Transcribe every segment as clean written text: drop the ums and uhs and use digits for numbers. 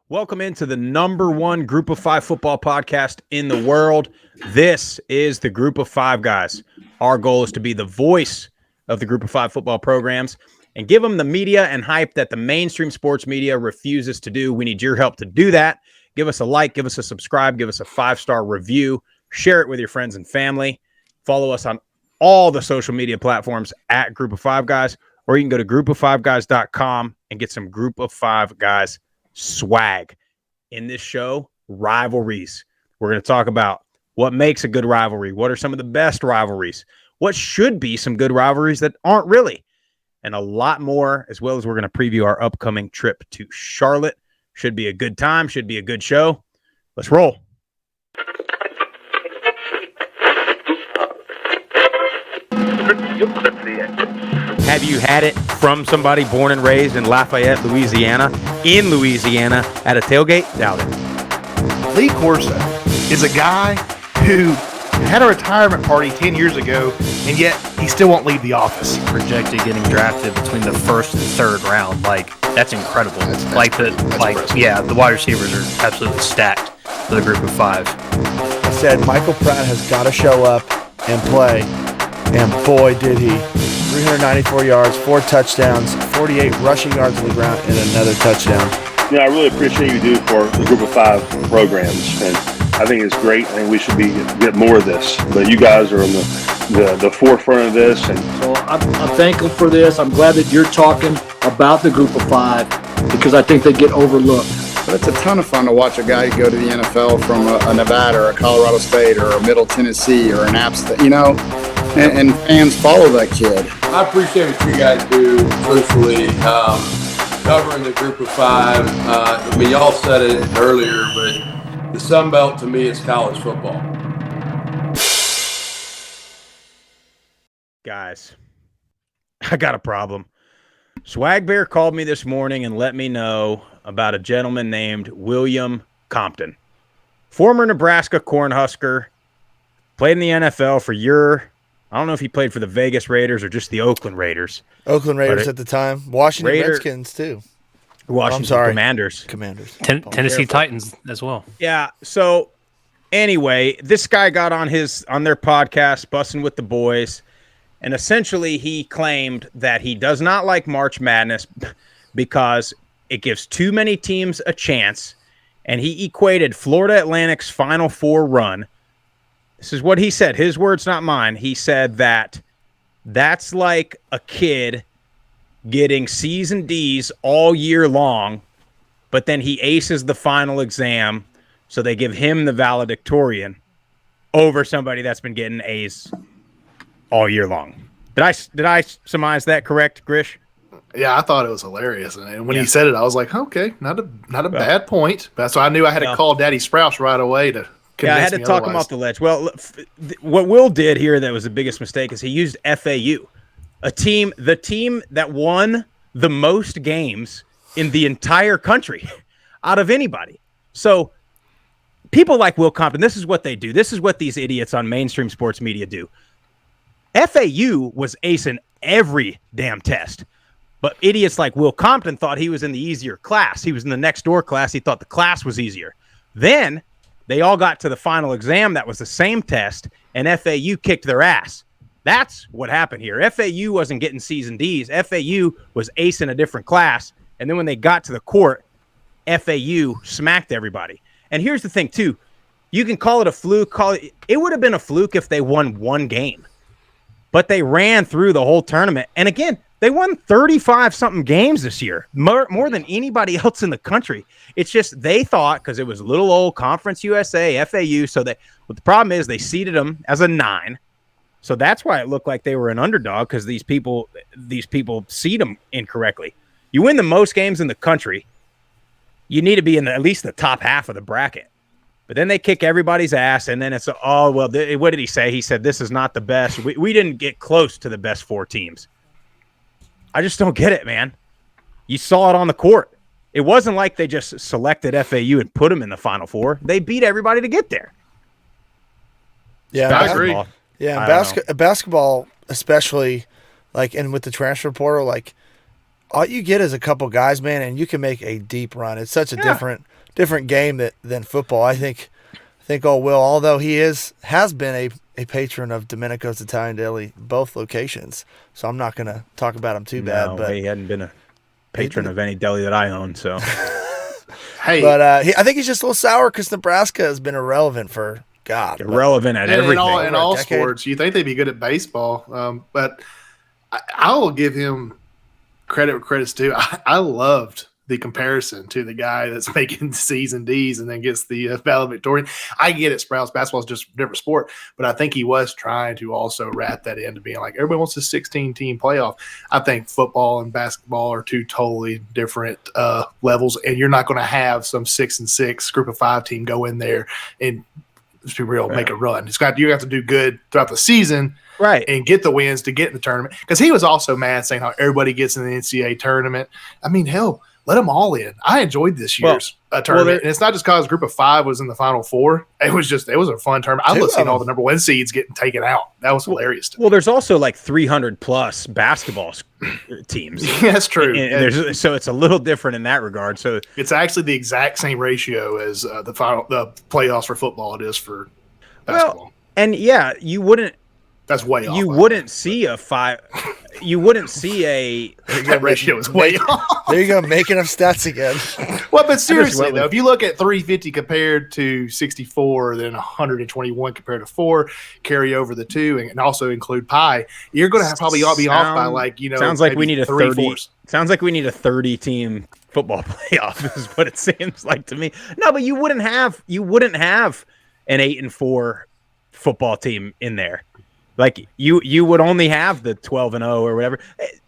Welcome into the #1 Group of Five football podcast in the world. This is the Group of Five guys. Our goal is to be the voice of the Group of Five football programs and give them the media and hype that the mainstream sports media refuses to do. We need your help to do that. Give us a like, give us a subscribe, give us a 5-star review, share it with your friends and family. Follow us on all the social media platforms at Group of Five Guys, or you can go to groupoffiveguys.com and get some Group of Five Guys swag. In this show, rivalries. We're going to talk about what makes a good rivalry. What are some of the best rivalries? What should be some good rivalries that aren't really? And a lot more, as well as we're going to preview our upcoming trip to Charlotte. Should be a good time. Should be a good show. Let's roll. Have you had it from somebody born and raised in Lafayette, Louisiana, at a tailgate? Doubt it. Lee Corso is a guy who had a retirement party 10 years ago, and yet he still won't leave the office. Projected getting drafted between the first and third round. That's incredible. The wide receivers are absolutely stacked for the Group of Five. I said Michael Pratt has got to show up and play, and boy did he. 394 yards, 4 touchdowns, 48 rushing yards on the ground, and another touchdown. I really appreciate you do for the Group of Five programs, and I think it's great. I think we should get more of this. But you guys are on the forefront of this, and so I'm thankful for this. I'm glad that you're talking about the Group of Five because I think they get overlooked. But it's a ton of fun to watch a guy go to the NFL from a Nevada or a Colorado State or a Middle Tennessee or an App State, and fans follow that kid. I appreciate what you guys do, truthfully, covering the Group of Five. Y'all said it earlier, but the Sun Belt to me is college football. Guys, I got a problem. Swag Bear called me this morning and let me know about a gentleman named William Compton. Former Nebraska Cornhusker, played in the NFL for I don't know if he played for the Vegas Raiders or just the Oakland Raiders. Oakland Raiders at the time. Washington Redskins, too. Commanders. Tennessee Titans as well. Yeah, so anyway, this guy got on their podcast, Bussin' with the Boys, and essentially he claimed that he does not like March Madness because it gives too many teams a chance, and he equated Florida Atlantic's Final Four run. This is what he said. His words, not mine. He said that's like a kid getting C's and D's all year long, but then he aces the final exam, so they give him the valedictorian over somebody that's been getting A's all year long. Did I surmise that correct, Grish? Yeah, I thought it was hilarious, and when he said it, I was like, okay, not a bad point. So I knew I had to call Daddy Sprouse right away to. I had to talk him off the ledge. Well, what Will did here that was the biggest mistake is he used FAU, the team that won the most games in the entire country out of anybody. So people like Will Compton, this is what they do. This is what these idiots on mainstream sports media do. FAU was acing every damn test. But idiots like Will Compton thought he was in the easier class. He was in the next door class. He thought the class was easier. Then they all got to the final exam that was the same test, and FAU kicked their ass. That's what happened here. FAU wasn't getting C's and D's. FAU was acing a different class, and then when they got to the court, FAU smacked everybody. And here's the thing, too. You can call it a fluke. It would have been a fluke if they won one game. But they ran through the whole tournament. And again, they won 35-something games this year, more than anybody else in the country. It's just they thought, because it was little old Conference USA, FAU, but the problem is they seeded them as a 9. So that's why it looked like they were an underdog, because these people seed them incorrectly. You win the most games in the country, you need to be in at least the top half of the bracket. But then they kick everybody's ass, and then it's, what did he say? He said, this is not the best. We didn't get close to the best 4 teams. I just don't get it, man. You saw it on the court. It wasn't like they just selected FAU and put them in the Final Four. They beat everybody to get there. Yeah, I agree. Yeah, basketball especially, and with the transfer portal, all you get is a couple guys, man, and you can make a deep run. It's such a different different game than football. I think old Will, although he has been a patron of Domenico's Italian Deli, both locations. So I'm not going to talk about him too bad. But he hadn't been a patron of any deli that I own. So, hey, but I think he's just a little sour because Nebraska has been irrelevant for irrelevant at everything in all sports. You think they'd be good at baseball, but I will give him credit where credit's due. I loved the comparison to the guy that's making C's and D's and then gets the valedictorian. I get it, Sprouse. Basketball is just a different sport, but I think he was trying to also wrap that into being like, everybody wants a 16-team playoff. I think football and basketball are two totally different levels, and you're not going to have some 6-6 group of 5 team go in there and let's be real, make a run. You have to do good throughout the season, right, and get the wins to get in the tournament. Because he was also mad saying how everybody gets in the NCAA tournament. I mean, hell, let them all in. I enjoyed this year's tournament, and it's not just because Group of 5 was in the Final Four. It was a fun tournament. I was seeing all the number 1 seeds getting taken out. That was hilarious. Well, there's also like 300 plus basketball teams. Yeah, that's true. So it's a little different in that regard. So it's actually the exact same ratio as the playoffs for football it is for basketball. Well, and yeah, you wouldn't. That's way off. You wouldn't see a 5. You wouldn't see a. That ratio is way off. There you go, making up stats again. Well, but seriously though, if you look at 350 compared to 64, then 121 compared to 4, carry over the 2, and also include pi, you're going to probably all be off by Sounds like we need a 30. 3/4. Sounds like we need a 30-team football playoff. Is what it seems like to me. No, but you wouldn't have an 8-4 football team in there. Like you would only have the 12-0 or whatever.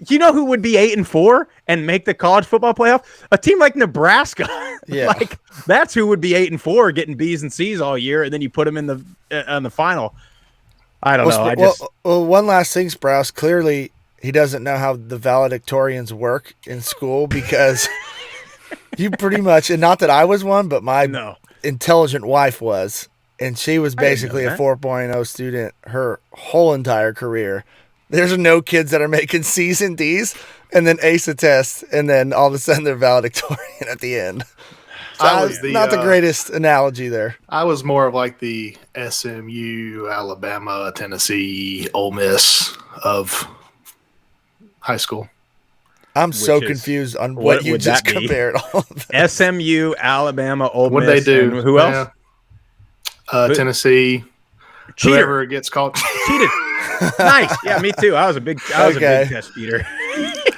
You know who would be 8-4 and make the college football playoff? A team like Nebraska. Yeah, like that's who would be 8-4, getting B's and C's all year, and then you put them in the on the final. I don't know. Well, one last thing, Sprouse. Clearly, he doesn't know how the valedictorians work in school because you pretty much, and not that I was one, but my intelligent wife was. And she was basically a 4.0 student her whole entire career. There's no kids that are making C's and D's and then ace a test, and then all of a sudden they're valedictorian at the end. So not the greatest analogy there. I was more of like the SMU, Alabama, Tennessee, Ole Miss of high school. I'm so confused on what you just compared all of that. SMU, Alabama, Ole Miss. What they do? And who else? Tennessee. Cheater. Whoever gets called cheated. Nice. Yeah, me too. I was a big test cheater.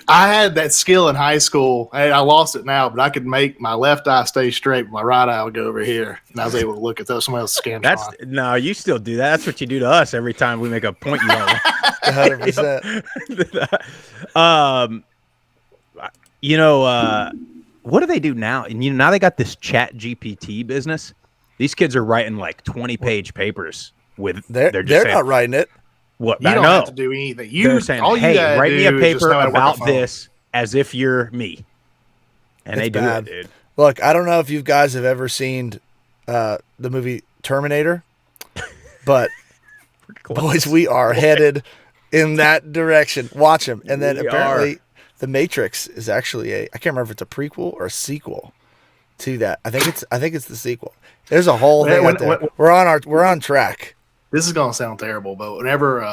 I had that skill in high school. I lost it now, but I could make my left eye stay straight, but my right eye would go over here, and I was able to look at those somebody else's scam. No, you still do that. That's what you do to us every time we make a point. You know, 100%. What do they do now? And now they got this Chat GPT business. These kids are writing like 20-page papers with. They're not writing it. What you don't have to do anything. They're saying, "Hey, write me a paper about this as if you're me," and they do it, dude. Look, I don't know if you guys have ever seen the movie Terminator, but boys, we are headed in that direction. Watch them, and then apparently The Matrix is actually I can't remember if it's a prequel or a sequel to that. I think it's the sequel. There's a whole thing out there. We're on track. This is gonna sound terrible, but whenever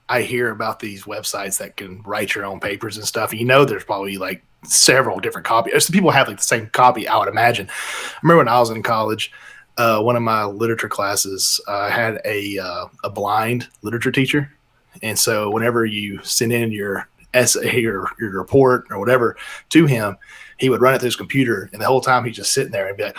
I hear about these websites that can write your own papers and stuff, there's probably like several different copies. People have like the same copy, I would imagine. I remember when I was in college, one of my literature classes had a blind literature teacher, and so whenever you send in your essay or your report or whatever to him, he would run it through his computer, and the whole time he's just sitting there and be like,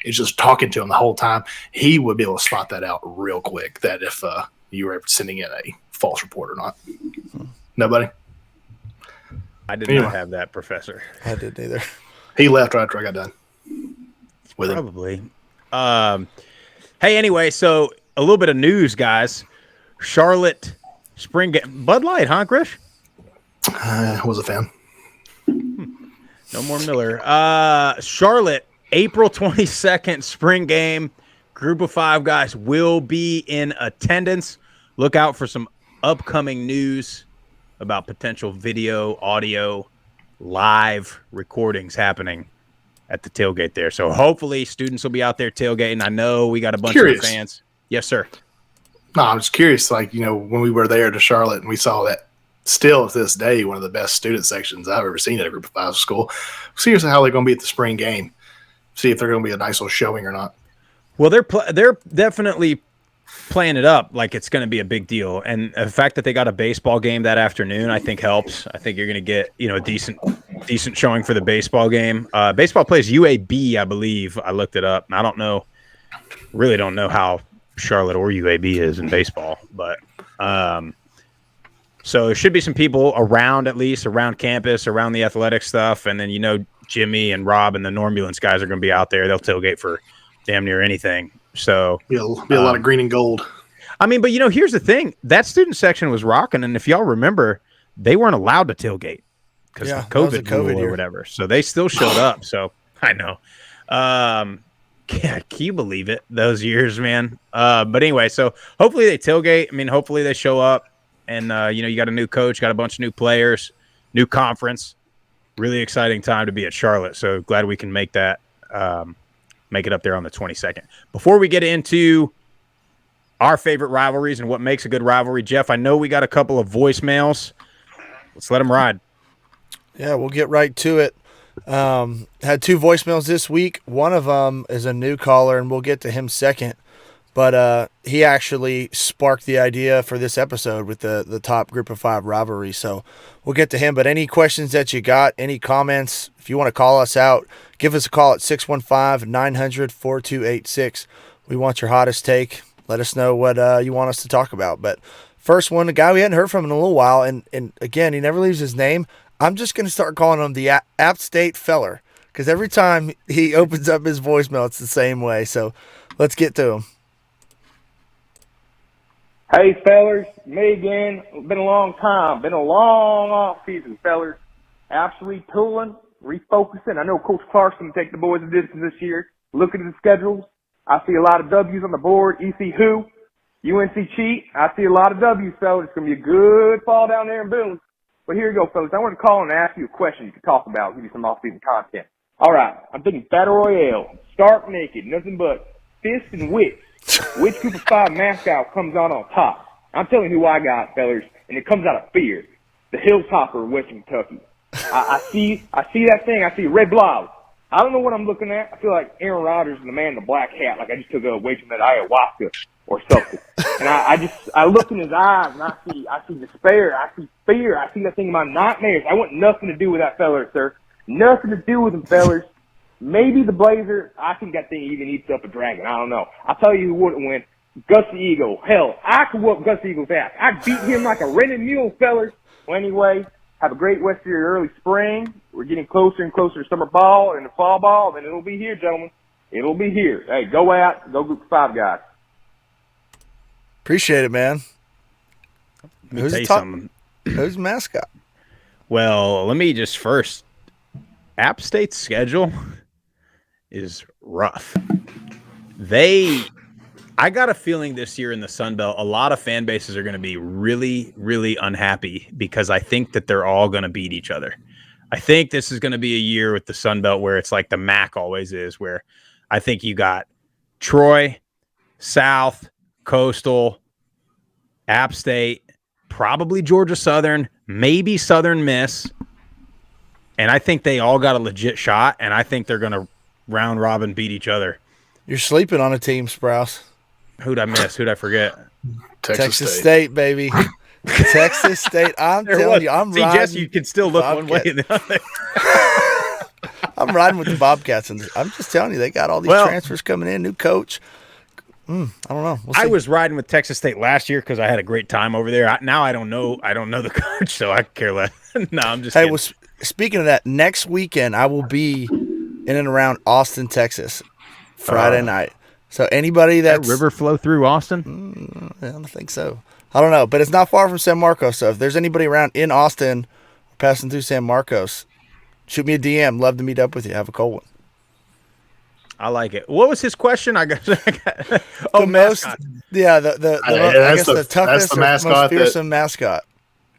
he's just talking to him the whole time. He would be able to spot that out real quick, that if you were sending in a false report or not. Nobody? I did not have that professor. I didn't either. He left right after I got done with him. Probably. Hey, anyway, so a little bit of news, guys. Charlotte spring game. Bud Light, huh, Grish? I was a fan. No more Miller. Charlotte, April 22nd, spring game. Group of 5 guys will be in attendance. Look out for some upcoming news about potential video, audio, live recordings happening at the tailgate there. So hopefully students will be out there tailgating. I know we got a bunch Curious. of fans. Yes, sir. No, I'm just curious, like, when we were there to Charlotte and we saw that still to this day, one of the best student sections I've ever seen at a group of 5 school. Seriously, how they're going to be at the spring game. See if they're going to be a nice little showing or not. Well, they're definitely playing it up like it's going to be a big deal. And the fact that they got a baseball game that afternoon, I think helps. I think you're going to get, a decent showing for the baseball game. Baseball plays UAB, I believe. I looked it up. I really don't know how Charlotte or UAB is in baseball, but so there should be some people around, at least around campus, around the athletic stuff. And then, Jimmy and Rob and the Normulance guys are going to be out there. They'll tailgate for damn near anything. So be a lot of green and gold. I mean, but here's the thing: that student section was rocking, and if y'all remember, they weren't allowed to tailgate because of COVID rule or whatever. So they still showed up. So I know. Can you believe it? Those years, man. But anyway, so hopefully they tailgate. I mean, hopefully they show up, and you got a new coach, got a bunch of new players, new conference. Really exciting time to be at Charlotte. So glad we can make that. Make it up there on the 22nd. Before we get into our favorite rivalries and what makes a good rivalry, Jeff, I know we got a couple of voicemails. Let's let them ride. Yeah, we'll get right to it. Had 2 voicemails this week. One of them is a new caller, and we'll get to him second. But he actually sparked the idea for this episode with the top group of 5 rivalry. So we'll get to him. But any questions that you got, any comments, if you want to call us out, give us a call at 615-900-4286. We want your hottest take. Let us know what you want us to talk about. But first one, a guy we hadn't heard from in a little while, and again, he never leaves his name. I'm just going to start calling him the App State Feller because every time he opens up his voicemail, it's the same way. So let's get to him. Hey, fellers, me again. Been a long time. Been a long off season, fellers. Absolutely tooling, refocusing. I know Coach Clarkson will take the boys a distance this year. Looking at the schedules, I see a lot of W's on the board. EC who? UNC cheat. I see a lot of W's, fellers. It's going to be a good fall down there in Boone. But here you go, fellas. I want to call and ask you a question you can talk about, give you some off-season content. All right. I'm thinking Battle Royale, stark naked, nothing but fists and whips. Which group of 5 mascot comes out on top? I'm telling you who I got, fellas, and it comes out of fear. The Hilltopper of Western Kentucky. I see that thing. I see red blob. I don't know what I'm looking at. I feel like Aaron Rodgers and the man in the black hat, like I just took away from that ayahuasca or something. And I look in his eyes and I see despair. I see fear. I see that thing in my nightmares. I want nothing to do with that feller, sir. Nothing to do with him, fellers. Maybe the Blazer. I think that thing even eats up a dragon. I don't know. I'll tell you who wouldn't win. Gus the Eagle. Hell, I could whoop Gus the Eagle's ass. I'd beat him like a rented mule, fellers. Well, anyway, have a great rest of your early spring. We're getting closer and closer to summer ball and the fall ball, and it'll be here, gentlemen. It'll be here. Hey, go out. Go Group of 5 guys. Appreciate it, man. Let me tell you something. Who's the mascot? Well, let me just first. App State's schedule is rough. I got a feeling this year in the Sun Belt, a lot of fan bases are going to be really, really unhappy because I think that they're all going to beat each other. I think this is going to be a year with the Sun Belt where it's like the MAC always is, where I think you got Troy, South, Coastal, App State, probably Georgia Southern, maybe Southern Miss. And I think they all got a legit shot, and I think they're going to round robin beat each other. You're sleeping on a team, Sprouse. Who'd I miss? Who'd I forget? Texas State, baby. Texas State. I'm telling you, I'm riding. Jess, you can still look one way and the other. I'm riding with the Bobcats, and I'm just telling you, they got all these transfers coming in, new coach. I don't know. We'll see. I was riding with Texas State last year because I had a great time over there. Now I don't know the coach, so I care less. No, I'm just kidding. Well, speaking of that, next weekend I will be in and around Austin, Texas, Friday night. So anybody that's... That river flow through Austin? I don't think so. I don't know, but it's not far from San Marcos. So if there's anybody around in Austin or passing through San Marcos, shoot me a DM. Love to meet up with you. Have a cold one. I like it. What was his question? The mascot. Yeah, I guess the toughest or most fearsome mascot.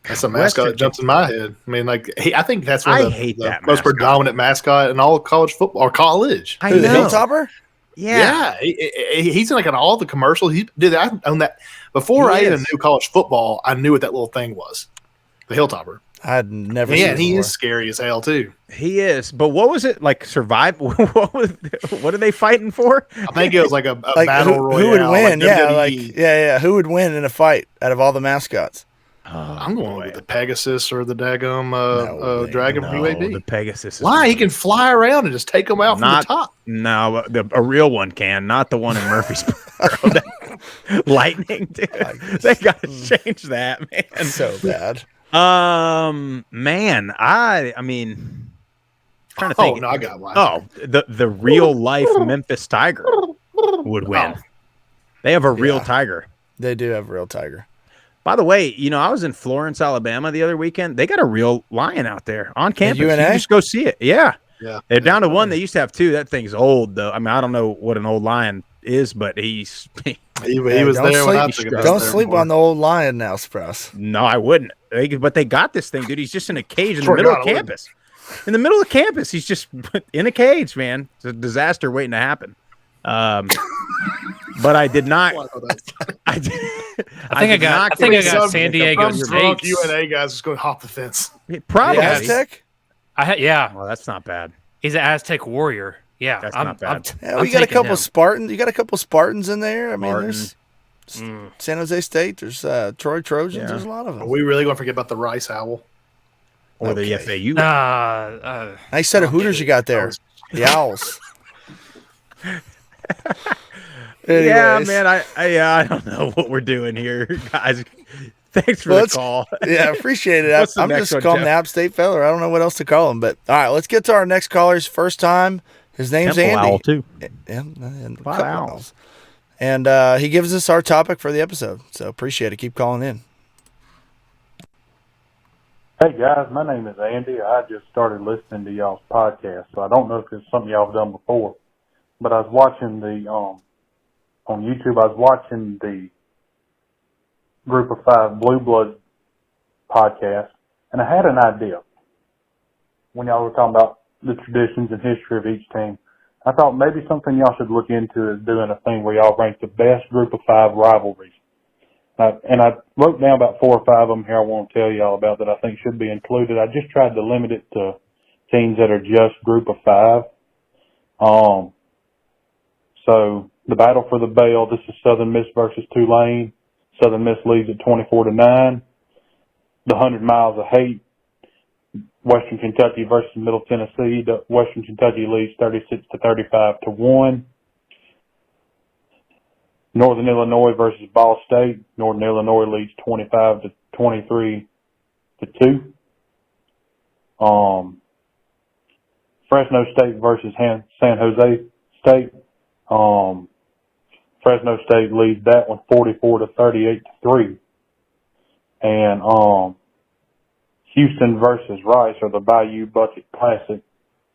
That's a mascot that jumps in my head. I mean, like, I think that's one of the most mascot. predominant mascot in all of college football or college. Who, the Hilltopper? Yeah. He's in like in all the commercials. I own that. Before I even knew college football, I knew what that little thing was. The Hilltopper. I'd never seen it. He is scary as hell too. He is. But what was it like? Survive? What are they fighting for? I think it was like a battle royale. Who would win? Like Who would win in a fight out of all the mascots? I'm going with the Pegasus or the daggum dragon from UAB. The Pegasus. Why? He can fly around and just take them out from the top. No, a real one can, not the one in Murfreesboro. Lightning, dude. They got to change that, man. So bad. Man, I mean, trying to think. Oh no, I got one. Oh, the real life Memphis Tiger would win. They have a real tiger. They do have a real tiger. By the way, I was in Florence, Alabama the other weekend. They got a real lion out there on campus. You can just go see it. Yeah. They're down to one. They used to have two. That thing's old, though. I mean, I don't know what an old lion is, but he was there when I took it. Don't sleep on the old lion now, Sprouse. No, I wouldn't. But they got this thing, dude. He's just in a cage in the middle of campus. In the middle of campus, he's just in a cage, man. It's a disaster waiting to happen. But I did not. I think I got San Diego State. UNA guys just going to hop the fence. Probably Aztec. Well, that's not bad. He's an Aztec warrior. Yeah, that's not bad. We got a couple Spartans. You got a couple Spartans in there. I mean, there's San Jose State. There's Troy Trojans. Yeah. There's a lot of them. Are we really going to forget about the Rice Owl or the FAU? Nice set of Hooters you got there. The Owls. Yeah, man. I don't know what we're doing here, guys. Thanks for the call. Yeah, appreciate it. I'm just calling the App State feller. I don't know what else to call him. But all right, let's get to our next caller's first time. His name's Temple Andy. Owl too. And owls. And he gives us our topic for the episode. So appreciate it. Keep calling in. Hey guys, my name is Andy. I just started listening to y'all's podcast, so I don't know if it's something y'all have done before. But I was watching on YouTube, I was watching the Group of Five Blue Blood podcast, and I had an idea when y'all were talking about the traditions and history of each team. I thought maybe something y'all should look into is doing a thing where y'all rank the best Group of Five rivalries. And I wrote down about 4 or 5 of them here I want to tell y'all about that I think should be included. I just tried to limit it to teams that are just Group of Five. So the battle for the Bell, this is Southern Miss versus Tulane. Southern Miss leads at 24-9. The 100 Miles of Hate, Western Kentucky versus Middle Tennessee. Western Kentucky leads 36-35-1. Northern Illinois versus Ball State. Northern Illinois leads 25-23-2. Fresno State versus San Jose State. Fresno State leads that one 44-38-3. And Houston versus Rice, or the Bayou Bucket Classic.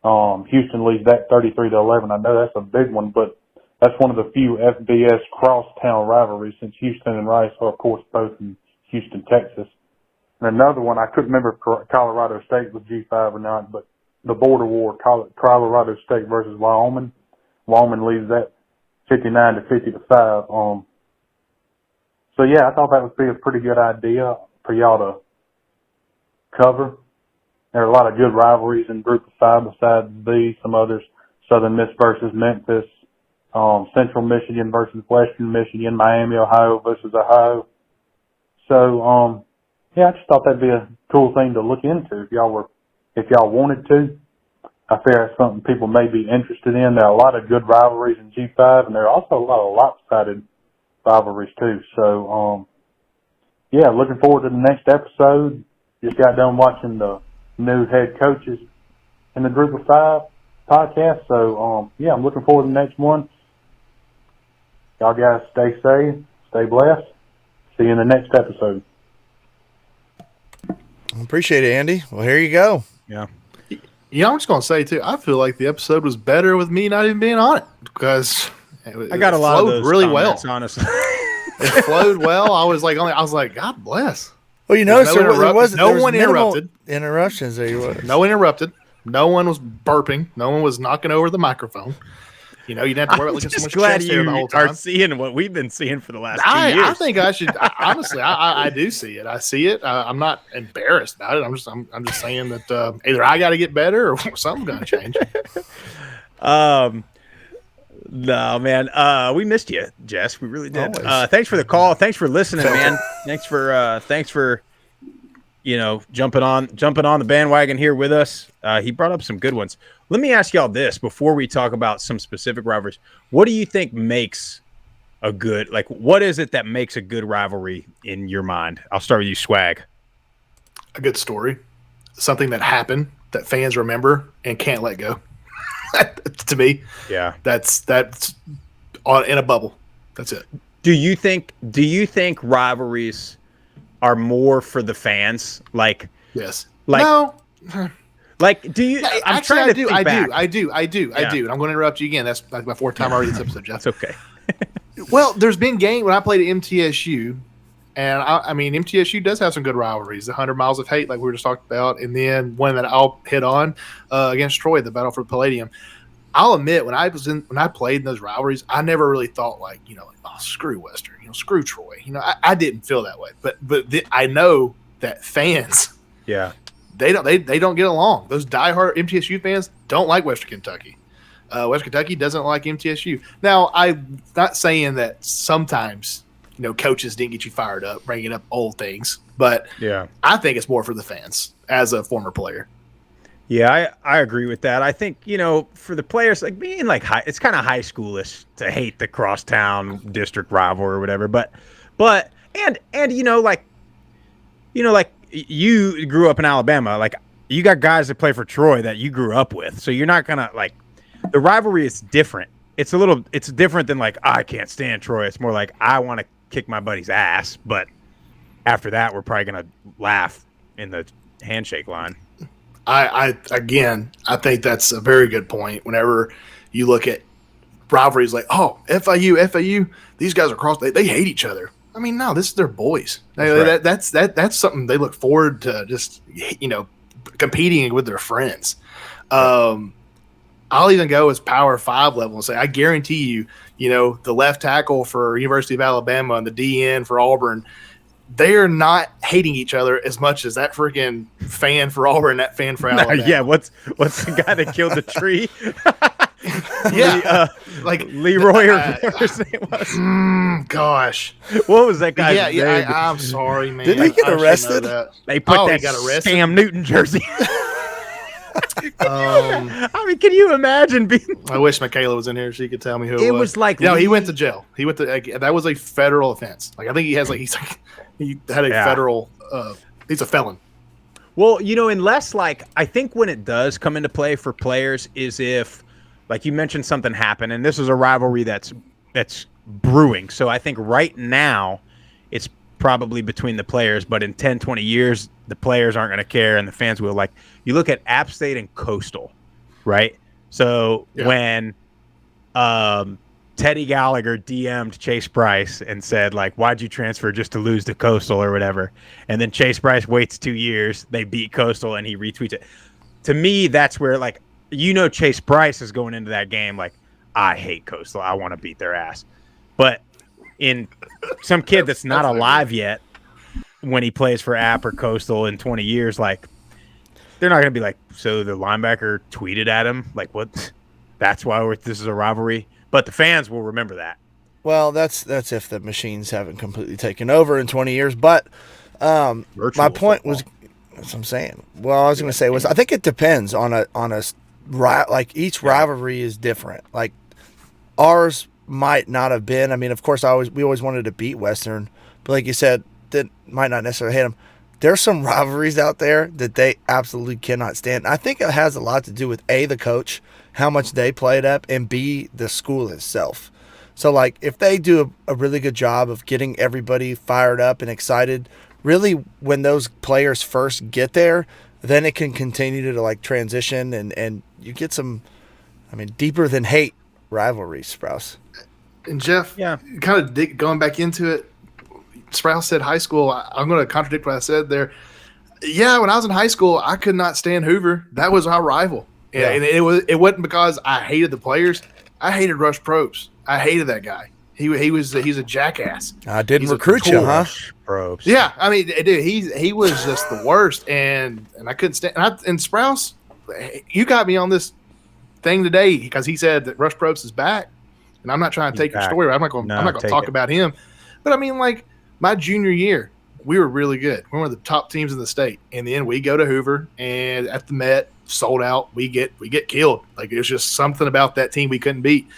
Houston leads that 33-11. I know that's a big one, but that's one of the few FBS crosstown rivalries, since Houston and Rice are, of course, both in Houston, Texas. And another one, I couldn't remember if Colorado State was G5 or not, but the border war, Colorado State versus Wyoming. Wyoming leads that 59-50-5. So yeah, I thought that would be a pretty good idea for y'all to cover. There are a lot of good rivalries in Group of Five besides these. Some others: Southern Miss versus Memphis, Central Michigan versus Western Michigan, Miami, Ohio versus Ohio. So yeah, I just thought that'd be a cool thing to look into if y'all wanted to. I figure that's something people may be interested in. There are a lot of good rivalries in G5, and there are also a lot of lopsided rivalries too. So, yeah, looking forward to the next episode. Just got done watching the new head coaches in the Group of Five podcast. So, yeah, I'm looking forward to the next one. Y'all guys stay safe, stay blessed. See you in the next episode. Appreciate it, Andy. Well, here you go. Yeah. I'm just going to say, too, I feel like the episode was better with me not even being on it, because I got a lot of those really comments, well. Honestly. It flowed well. I was like, God bless. Well, you notice there was no one interrupted. Interruptions. There you was. No one interrupted. No one was burping. No one was knocking over the microphone. You didn't have to worry about looking at someone's chest there the whole time. Are seeing what we've been seeing for the last 2 years. I think I should. Honestly, I do see it. I see it. I'm not embarrassed about it. I'm just saying that either I got to get better or something's going to change. No, man. We missed you, Jess. We really did. Thanks for the call. Thanks for listening, man. Thanks for jumping on the bandwagon here with us. He brought up some good ones. Let me ask y'all this before we talk about some specific rivalries. What do you think makes a good, what is it that makes a good rivalry in your mind? I'll start with you, Swag. A good story. Something that happened that fans remember and can't let go. To me, yeah, that's in a bubble. That's it. Do you think rivalries are more for the fans? Yes. No. Do you? I'm trying to think back. I do. And I'm going to interrupt you again. That's like my fourth time already this episode, Jeff. That's okay. Well, there's been games when I played at MTSU, and I mean MTSU does have some good rivalries. The 100 Miles of Hate, like we were just talking about, and then one that I'll hit on against Troy, the Battle for Palladium. I'll admit when I played in those rivalries, I never really thought oh, screw Western, screw Troy. I didn't feel that way, but I know that fans, yeah, they don't get along. Those diehard MTSU fans don't like Western Kentucky. Western Kentucky doesn't like MTSU. Now, I'm not saying that sometimes coaches didn't get you fired up, bringing up old things, but yeah, I think it's more for the fans as a former player. Yeah, I agree with that. I think, for the players, being it's kind of high schoolish to hate the crosstown district rival or whatever. But you grew up in Alabama, you got guys that play for Troy that you grew up with. So you're not going to the rivalry is different. It's different than I can't stand Troy. It's more I want to kick my buddy's ass. But after that, we're probably going to laugh in the handshake line. I think that's a very good point. Whenever you look at rivalries FIU, these guys are they hate each other. I mean, no, this is their boys. That's something they look forward to, just competing with their friends. I'll even go as Power 5 level and say I guarantee you, the left tackle for University of Alabama and the DN for Auburn, they are not hating each other as much as that freaking fan for Auburn, that fan for Alabama. Yeah, what's the guy that killed the tree? Yeah, Leroy or whatever his name was. Gosh, what was that guy's name? I'm sorry, man. Did he get arrested? They put that Cam Newton jersey. I mean, can you imagine being? I wish Michaela was in here; she could tell me who it was. It was he went to jail. He went to that was a federal offense. I think he has he had a federal. He's a felon. Well, unless I think when it does come into play for players is if, you mentioned, something happened, and this is a rivalry that's brewing. So I think right now it's probably between the players, but in 10, 20 years, the players aren't going to care and the fans will. You look at App State and Coastal, right? So when Teddy Gallagher DM'd Chase Bryce and said, why'd you transfer just to lose to Coastal or whatever? And then Chase Bryce waits 2 years, they beat Coastal, and he retweets it. To me, that's where, Chase Bryce is going into that game I hate Coastal. I want to beat their ass. But in some kid that's not alive yet, when he plays for App or Coastal in 20 years, they're not going to be so the linebacker tweeted at him? What? That's why this is a rivalry? But the fans will remember that. Well, that's if the machines haven't completely taken over in 20 years. But my point was, that's what I'm saying. Well, I was going to say I think it depends on each rivalry is different. Ours might not have been. I mean, of course, we always wanted to beat Western, but like you said, that might not necessarily hate them. There's some rivalries out there that they absolutely cannot stand. I think it has a lot to do with A, the coach, how much they play it up, and B, the school itself. So, if they do a really good job of getting everybody fired up and excited, really when those players first get there, then it can continue to transition and you get some, deeper than hate rivalries, Sprouse. And Jeff, kind of going back into it, Sprouse said high school. I'm going to contradict what I said there. Yeah, when I was in high school, I could not stand Hoover. That was our rival. Yeah. And it wasn't because I hated the players. I hated Rush Probst. I hated that guy. He's a jackass. I didn't recruit you, huh? Probst. Yeah, I mean, dude, he was just the worst, and I couldn't stand. And Sprouse, you got me on this thing today because he said that Rush Probst is back, and I'm not trying to take your story. I'm not going to talk about him, but I mean, like my junior year, we were really good. We were one of the top teams in the state, and then we go to Hoover, and at the Met, sold out. We get killed. Like it was just something about that team we couldn't beat.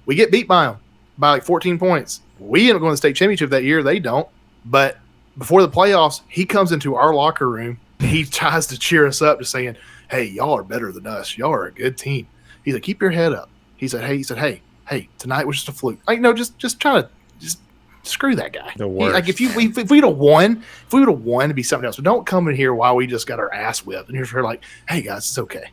We get beat by them by like 14 points. We end up going to the state championship that year. They don't. But before the playoffs, he comes into our locker room. He tries to cheer us up, just saying, "Hey, y'all are better than us. Y'all are a good team." He's like, "Keep your head up." He said, "Hey, tonight was just a fluke." Like, no, just try to just screw that guy. The worst. Like if we'd have won, it'd be something else. But don't come in here while we just got our ass whipped. And here's her like, "Hey guys, it's okay."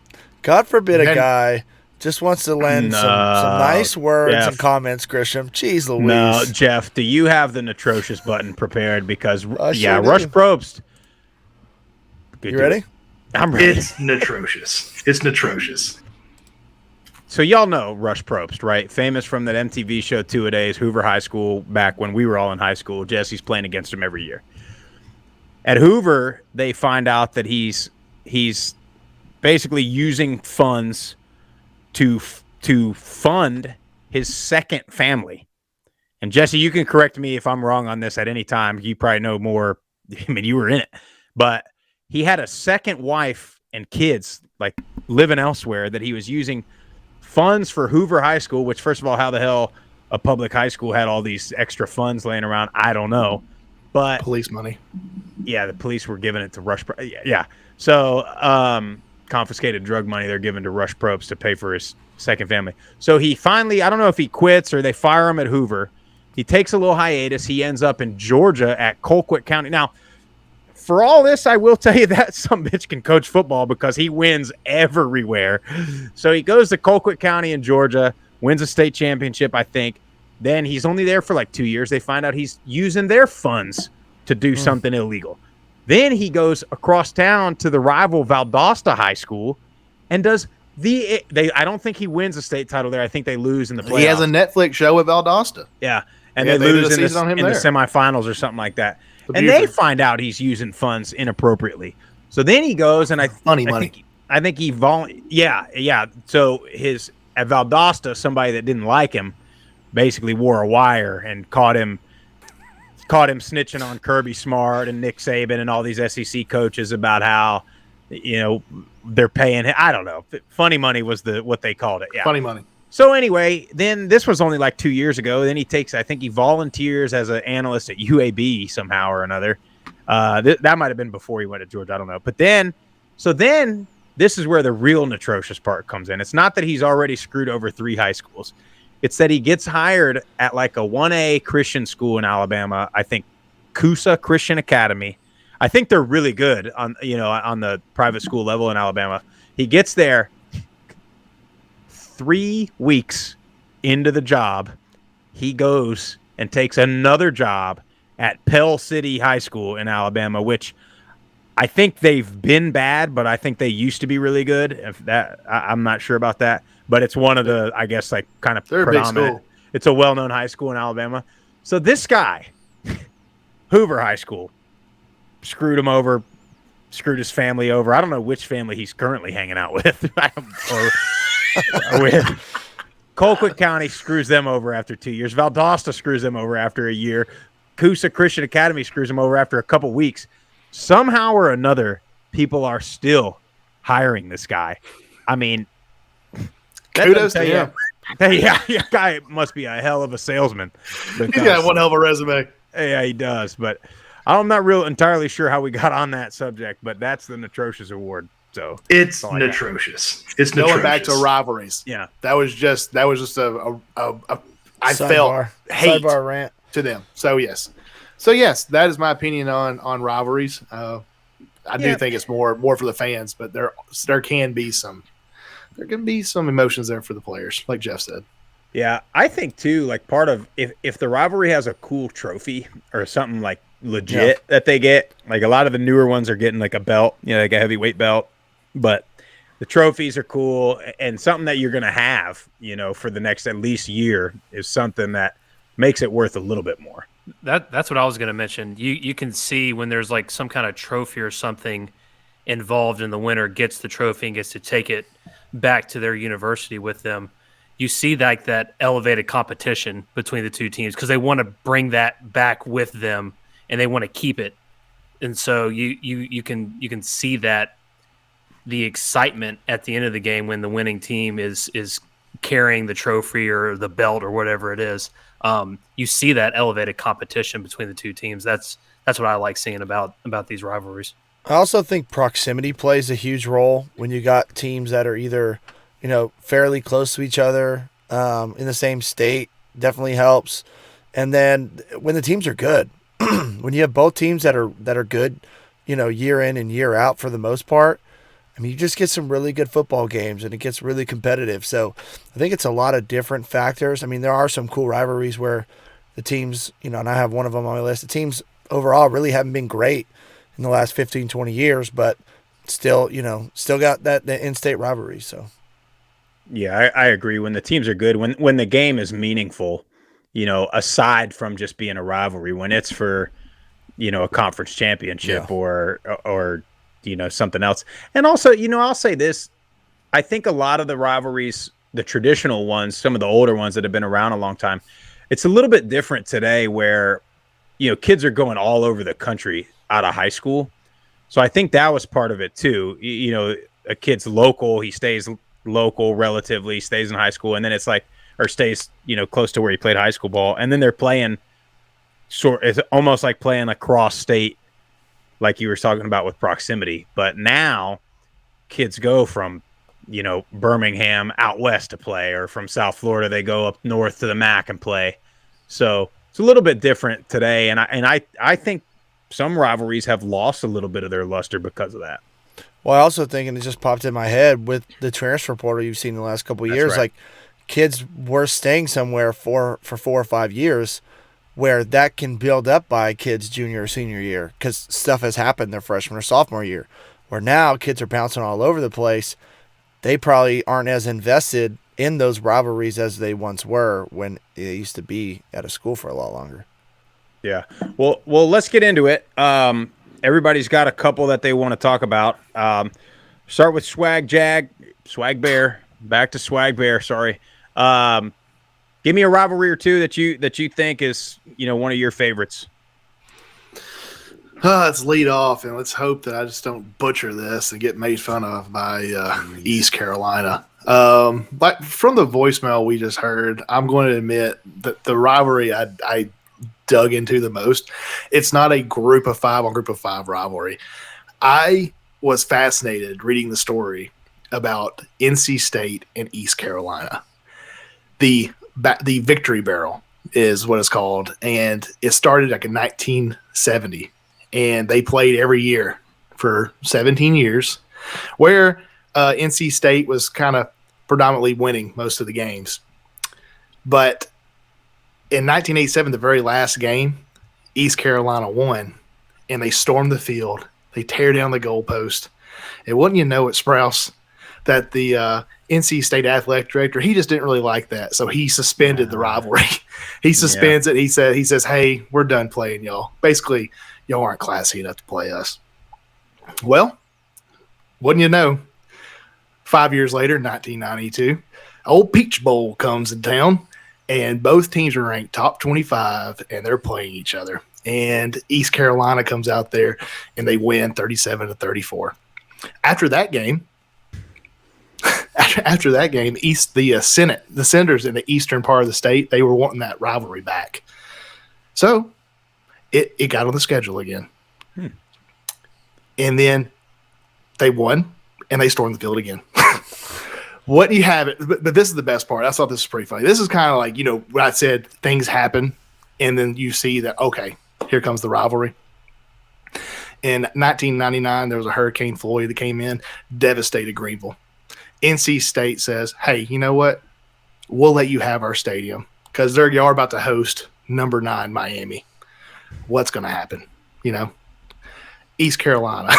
God forbid a guy just wants to lend some nice words and comments, Grisham. Jeez Louise. No, Jeff, do you have the atrocious button prepared? Because, Rush Probst. You ready? I'm ready. It's atrocious. It's atrocious. So y'all know Rush Probst, right? Famous from that MTV show 2-A-Days, Hoover High School, back when we were all in high school. Jesse's playing against him every year. At Hoover, they find out that he's basically using funds to fund his second family. And Jesse, you can correct me if I'm wrong on this at any time. You probably know more. I mean, you were in it. But he had a second wife and kids, like, living elsewhere, that he was using funds for Hoover High School, which, first of all, how the hell a public high school had all these extra funds laying around, I don't know. But police money. Yeah, the police were giving it to Rush. Yeah. So, confiscated drug money they're giving to Rush Probst to pay for his second family. So he finally, I don't know if he quits or they fire him at Hoover. He takes a little hiatus. He ends up in Georgia at Colquitt County. Now, for all this, I will tell you that some bitch can coach football because he wins everywhere. So he goes to Colquitt County in Georgia, wins a state championship, I think. Then he's only there for like 2 years. They find out he's using their funds to do something illegal. Then he goes across town to the rival Valdosta High School and does I don't think he wins a state title there. I think they lose in the playoffs. He has a Netflix show with Valdosta. Yeah. And they lose in the semifinals or something like that. And they find out he's using funds inappropriately. So then he goes and I think he yeah. So at Valdosta, somebody that didn't like him basically wore a wire and caught him snitching on Kirby Smart and Nick Saban and all these SEC coaches about how, they're paying him. I don't know. Funny money was what they called it. Yeah. Funny money. So anyway, then this was only like 2 years ago. Then I think he volunteers as an analyst at UAB somehow or another. That might have been before he went to Georgia. I don't know. But then this is where the real atrocious part comes in. It's not that he's already screwed over 3 high schools. It's that he gets hired at like a 1A Christian school in Alabama. I think Coosa Christian Academy. I think they're really good on the private school level in Alabama. He gets there 3 weeks into the job. He goes and takes another job at Pell City High School in Alabama, which I think they've been bad, but I think they used to be really good. I'm not sure about that. But it's one of the, I guess, like kind of predominant. It's a well-known high school in Alabama. So this guy, Hoover High School, screwed him over, screwed his family over. I don't know which family he's currently hanging out with. or with. Colquitt County screws them over after 2 years. Valdosta screws them over after a year. Coosa Christian Academy screws them over after a couple weeks. Somehow or another, people are still hiring this guy. I mean, kudos to him. Yeah, guy must be a hell of a salesman. He's got one hell of a resume. Yeah, he does. But I'm not entirely sure how we got on that subject, but that's the atrocious award. So it's atrocious. It's going back to rivalries. Yeah, that was just a I sidebar, felt hate sidebar rant to them. So yes, that is my opinion on rivalries. I do think it's more for the fans, but there can be some emotions there for the players, like Jeff said. Yeah, I think too, like part of if the rivalry has a cool trophy or something like legit that they get, like a lot of the newer ones are getting like a belt, like a heavyweight belt, but the trophies are cool and something that you're going to have, for the next at least year is something that makes it worth a little bit more. That's what I was going to mention. You can see when there's like some kind of trophy or something involved, and the winner gets the trophy and gets to take it back to their university with them. You see that elevated competition between the two teams because they want to bring that back with them and they want to keep it. And so you can see that the excitement at the end of the game when the winning team is carrying the trophy or the belt or whatever it is. You see that elevated competition between the two teams. That's what I like seeing about these rivalries. I also think proximity plays a huge role when you got teams that are either, fairly close to each other, in the same state. Definitely helps. And then when the teams are good, when you have both teams that are good, year in and year out for the most part, I mean, you just get some really good football games and it gets really competitive. So I think it's a lot of different factors. I mean, there are some cool rivalries where the teams, and I have one of them on my list, the teams overall really haven't been great in the last 15, 20 years, but still, still got that in-state rivalry. So, yeah, I agree. When the teams are good, when the game is meaningful, aside from just being a rivalry, when it's for, a conference championship or something else. And also, I'll say this, I think a lot of the rivalries, the traditional ones, some of the older ones that have been around a long time, it's a little bit different today where, kids are going all over the country out of high school. So I think that was part of it too. A kid's local, he stays local relatively, stays in high school, and then it's like, or stays, close to where he played high school ball. And then they're playing it's almost like playing across state, like you were talking about with proximity. But now kids go from, Birmingham out west to play, or from South Florida, they go up north to the MAC and play. So it's a little bit different today. And I think some rivalries have lost a little bit of their luster because of that. Well, I also think, and it just popped in my head with the transfer portal you've seen in the last couple of years, right. like kids were staying somewhere for 4 or 5 years, where that can build up by kids' junior or senior year because stuff has happened their freshman or sophomore year, where now kids are bouncing all over the place. They probably aren't as invested in those rivalries as they once were when they used to be at a school for a lot longer. Yeah. Well, let's get into it. Everybody's got a couple that they want to talk about. Start with Swag Bear. Back to Swag Bear. Sorry. Give me a rivalry or two that you think is, one of your favorites. Let's lead off, and let's hope that I just don't butcher this and get made fun of by East Carolina. But from the voicemail we just heard, I'm going to admit that the rivalry I dug into the most, it's not a group of 5 on group of 5 rivalry. I was fascinated reading the story about NC State and East Carolina. The Victory Barrel is what it's called, and it started like in 1970. And they played every year for 17 years, where NC State was kind of predominantly winning most of the games. But in 1987, the very last game, East Carolina won, and they stormed the field. They tear down the goalpost. And wouldn't you know it, Sprouse, that the NC State athletic director, he just didn't really like that. So he suspended the rivalry. He suspends it. He says, hey, we're done playing y'all. Basically, y'all aren't classy enough to play us. Well, wouldn't you know, 5 years later, 1992, old Peach Bowl comes in town, and both teams are ranked top 25, and they're playing each other. And East Carolina comes out there, and they win 37-34. After that game, the Senators in the eastern part of the state, they were wanting that rivalry back. So it got on the schedule again. And then they won, and they stormed the field again. What do you have it? But this is the best part. I thought this was pretty funny. This is kind of like, what I said, things happen, and then you see that, okay, here comes the rivalry. In 1999, there was a Hurricane Floyd that came in, devastated Greenville. NC State says, hey, you know what? we'll let you have our stadium because y'all are about to host number 9 Miami. What's going to happen? East Carolina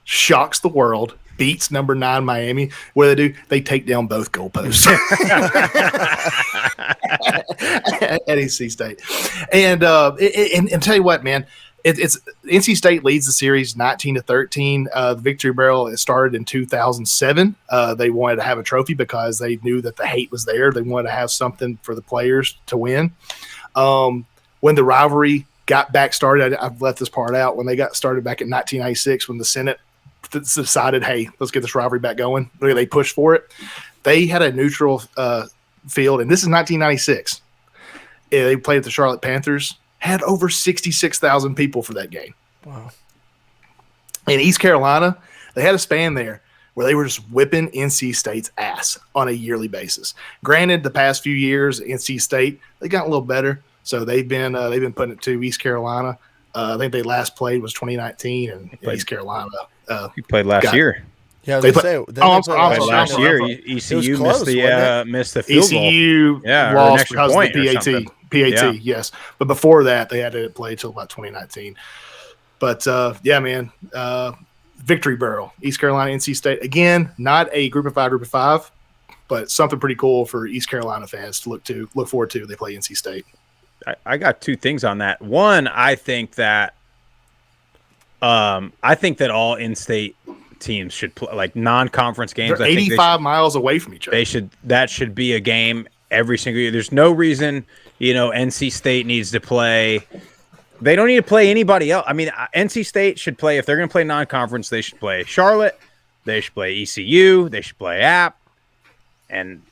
shocks the world, beats number 9 Miami. What do? They take down both goalposts at NC State. And tell you what, man, it's NC State leads the series 19-13. The Victory Barrel started in 2007. They wanted to have a trophy because they knew that the hate was there. They wanted to have something for the players to win. When the rivalry got back started, I've left this part out. When they got started back in 1996, when the Senate decided, hey, let's get this rivalry back going, they pushed for it. They had a neutral field, and this is 1996. They played at the Charlotte Panthers, had over 66,000 people for that game. Wow. In East Carolina, they had a span there where they were just whipping NC State's ass on a yearly basis. Granted, the past few years, NC State, they got a little better, so they've been putting it to East Carolina. I think they last played was 2019, and East Carolina. He played last year. Yeah, they played last year. ECU missed the field goal. ECU lost because of the PAT, yes. But before that, they had to play till about 2019. But yeah, man, Victory Barrel, East Carolina, NC State. Again, not a group of five, but something pretty cool for East Carolina fans to look forward to. They play NC State. I got two things on that. One, I think that all in-state teams should play like non-conference games. They're 85 miles away from each other. That should be a game every single year. There's no reason, NC State needs to play. They don't need to play anybody else. I mean, NC State should play, if they're going to play non-conference, they should play Charlotte. They should play ECU. They should play App. And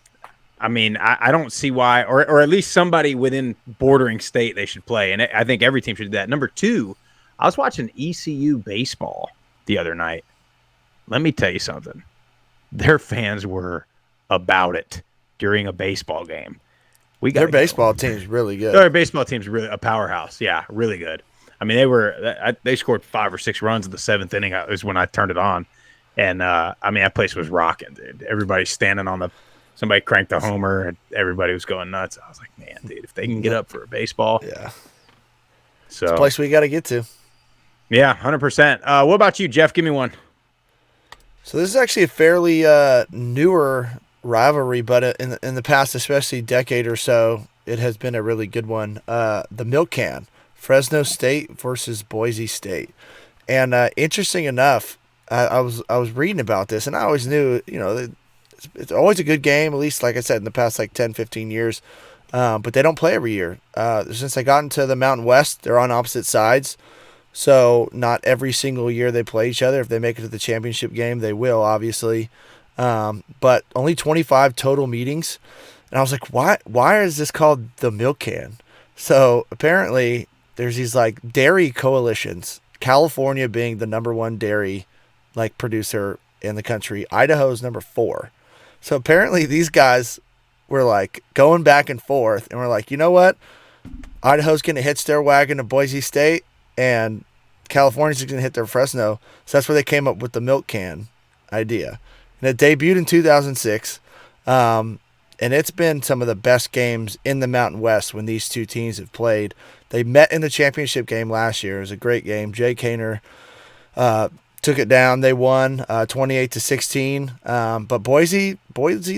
I mean, I don't see why, or at least somebody within bordering state they should play. And I think every team should do that. Number two, I was watching ECU baseball the other night. Let me tell you something. Their fans were about it during a baseball game. Their baseball team's really good. Their baseball team's really a powerhouse. Yeah, really good. I mean, they scored 5 or 6 runs in the 7th inning. Is when I turned it on, and I mean that place was rocking, dude. Everybody's standing on somebody cranked the homer, and everybody was going nuts. I was like, man, dude, if they can get up for a baseball, yeah. So it's a place we got to get to. Yeah, 100%. What about you, Jeff? Give me one. So this is actually a fairly newer rivalry, but in the past, especially decade or so, it has been a really good one. The Milk Can, Fresno State versus Boise State, and interesting enough, I was reading about this, and I always knew, it's always a good game, at least like I said in the past 10, 15 years, but they don't play every year. Since they got into the Mountain West, they're on opposite sides. So not every single year they play each other. If they make it to the championship game, they will, obviously. But only 25 total meetings. And I was like, why is this called the Milk Can? So apparently there's these dairy coalitions, California being the number 1 dairy producer in the country. Idaho's number 4. So apparently these guys were going back and forth, and we're like, you know what? Idaho's going to hitch their wagon to Boise State, and California's going to hit their Fresno. So that's where they came up with the Milk Can idea. And it debuted in 2006. And it's been some of the best games in the Mountain West when these two teams have played. They met in the championship game last year. It was a great game. Jay Kaner took it down. They won 28-16. But Boise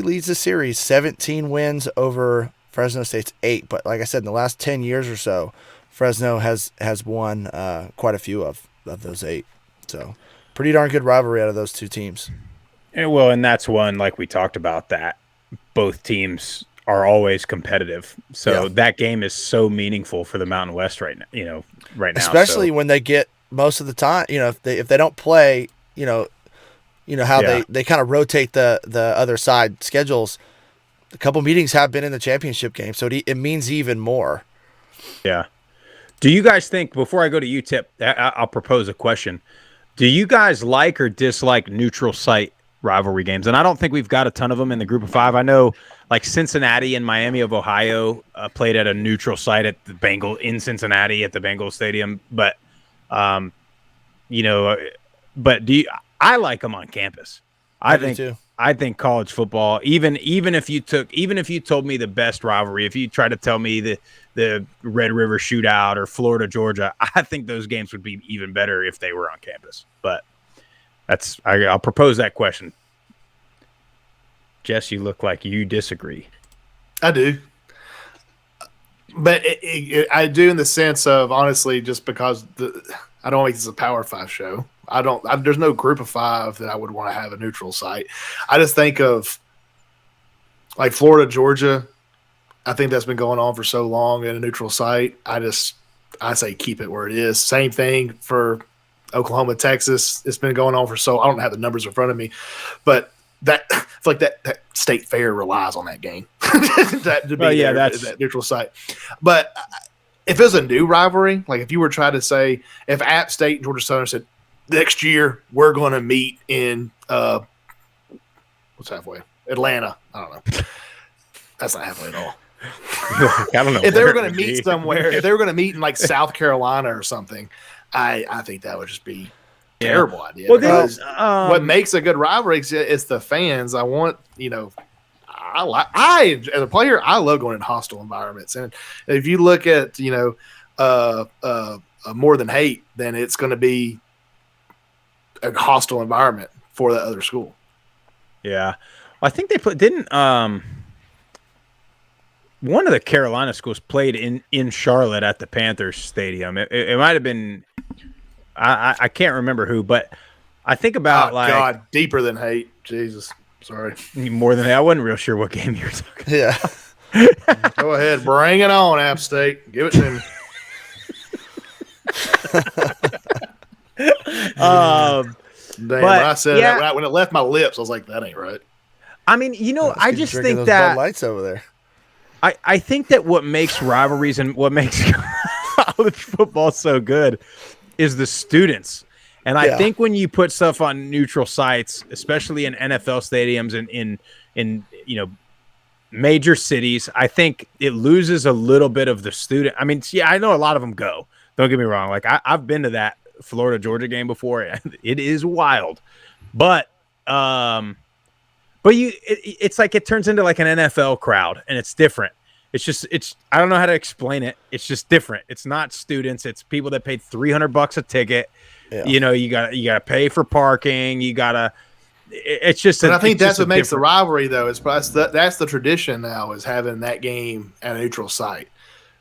leads the series, 17 wins over Fresno State's 8. But like I said, in the last 10 years or so, Fresno has won quite a few of those 8. So pretty darn good rivalry out of those two teams. And that's one, like we talked about, that both teams are always competitive. So that game is so meaningful for the Mountain West right now, Especially when they get most of the time, if they don't play, how they kind of rotate the other side schedules. A couple meetings have been in the championship game, so it means even more. Yeah. Do you guys think, before I go to you, Tip, I'll propose a question. Do you guys like or dislike neutral site rivalry games? And I don't think we've got a ton of them in the group of 5. I know Cincinnati and Miami of Ohio played at a neutral site at in Cincinnati at the Bengals Stadium. But, I like them on campus. I think I think college football, even if you told me the best rivalry, if you tried to tell me the Red River Shootout or Florida Georgia, I think those games would be even better if they were on campus. But I'll propose that question. Jess, you look like you disagree. I do. But I do in the sense of, honestly, just because I don't think it's a Power 5 show. There's no group of 5 that I would want to have a neutral site. I just think of like Florida, Georgia. I think that's been going on for so long in a neutral site. I say keep it where it is. Same thing for Oklahoma, Texas. It's been going on for I don't have the numbers in front of me, but that I feel like that state fair relies on that game that neutral site. But if it was a new rivalry, like if you were trying to say if App State and Georgia Southern said next year we're going to meet in what's halfway, Atlanta, I don't know. That's not halfway at all. I don't know if they were going to meet somewhere, if they were going to meet in like South Carolina or something, I think that would just be terrible idea. Well, because what makes a good rivalry is the fans. I want, I as a player, I love going in hostile environments. And if you look at, more than hate, then it's going to be a hostile environment for the other school. Yeah. I think they one of the Carolina schools played in Charlotte at the Panthers Stadium. It might have been, I can't remember who, but I think about God, deeper than hate. Jesus, sorry. More than hate. I wasn't real sure what game you were talking about. Yeah. Go ahead, bring it on, App State. Give it to me. Damn, when I said that, when it left my lips, I was like, that ain't right. I mean, I just think those that Bud Lights over there. I think that what makes rivalries and what makes college football so good is the students. And I think when you put stuff on neutral sites, especially in NFL stadiums and in major cities, I think it loses a little bit of the student. I mean, I know a lot of them go. Don't get me wrong. Like I've been to that Florida Georgia game before. It is wild, but it's like it turns into like an NFL crowd, and it's different. It's I don't know how to explain it. It's just different. It's not students. It's people that paid $300 a ticket. Yeah. You gotta pay for parking. It's just. And I think that's what makes the rivalry, though. That's the tradition now, is having that game at a neutral site.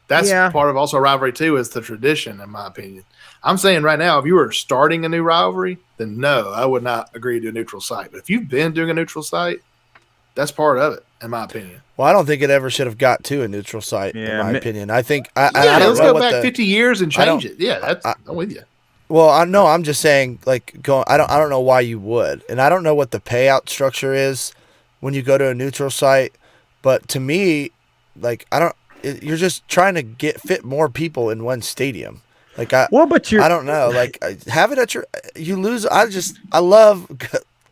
That's part of also a rivalry too, is the tradition, in my opinion. I'm saying right now, if you were starting a new rivalry, then no, I would not agree to a neutral site. But if you've been doing a neutral site, that's part of it, in my opinion. Well, I don't think it ever should have got to a neutral site, in my opinion. I think let's go back 50 years and change it. Yeah, I'm with you. Well, I'm just saying, like, I don't know why you would, and I don't know what the payout structure is when you go to a neutral site. But to me, like, you're just trying to fit more people in one stadium. Like, I don't know. Like, have it at you lose. I love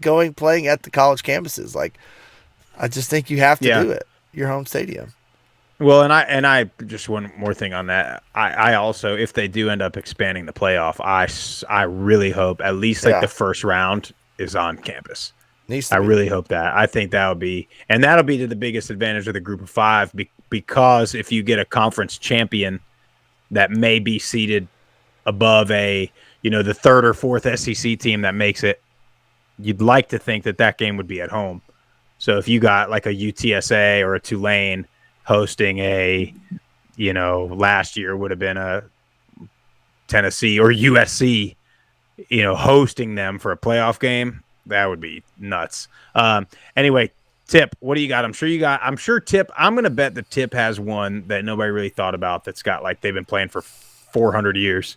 playing at the college campuses. Like, I just think you have to do it. Your home stadium. Well, and I just one more thing on that. I also, if they do end up expanding the playoff, I really hope at least the first round is on campus. I really hope that. I think that'll be to the biggest advantage of the group of 5 because if you get a conference champion that may be seated above the third or fourth SEC team that makes it, you'd like to think that game would be at home. So if you got like a UTSA or a Tulane hosting last year would have been a Tennessee or USC, hosting them for a playoff game, that would be nuts. Anyway, Tip, what do you got? I'm sure Tip, I'm going to bet that Tip has one that nobody really thought about that's got like they've been playing for 400 years.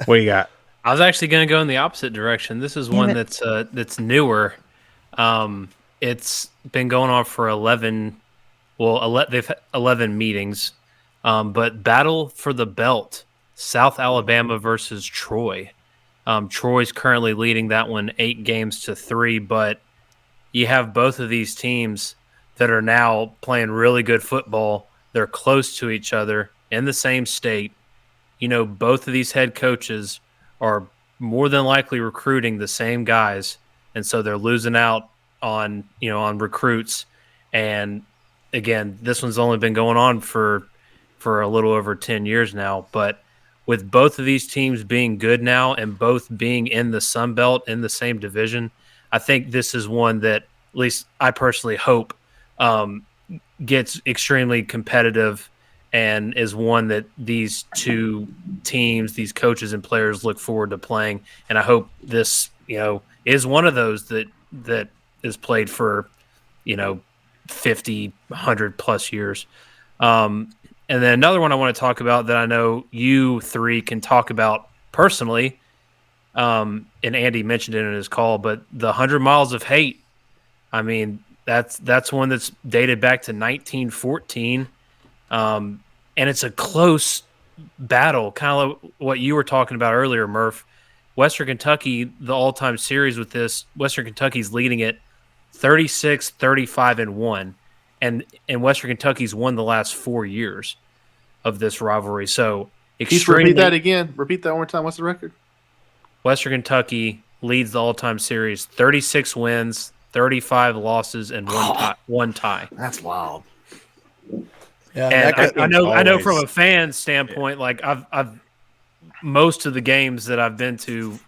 What do you got? I was actually going to go in the opposite direction. This is one that's newer. It's been going on for 11. Well, they've had 11 meetings, but battle for the belt, South Alabama versus Troy. Troy's currently leading that one 8-3, but you have both of these teams that are now playing really good football. They're close to each other in the same state. Both of these head coaches are more than likely recruiting the same guys, and so they're losing out on recruits, and again, this one's only been going on for a little over 10 years now, but with both of these teams being good now and both being in the Sun Belt in the same division, I think this is one that, at least I personally hope, gets extremely competitive and is one that these two teams, these coaches and players look forward to playing. And I hope this, is one of those that is played for, 50, 100 plus years. And then another one I want to talk about that I know you three can talk about personally, and Andy mentioned it in his call, but the 100 Miles of Hate, I mean, that's one that's dated back to 1914, and it's a close battle, kind of like what you were talking about earlier, Murph. Western Kentucky, the all-time series with this, Western Kentucky's leading it 36, 35, and 1. And Western Kentucky's won the last 4 years of this rivalry. So repeat that again. Repeat that one more time. What's the record? Western Kentucky leads the all-time series, 36 wins, 35 losses, and one tie. That's wild. Yeah, and I know from a fan standpoint, like I've most of the games that I've been to,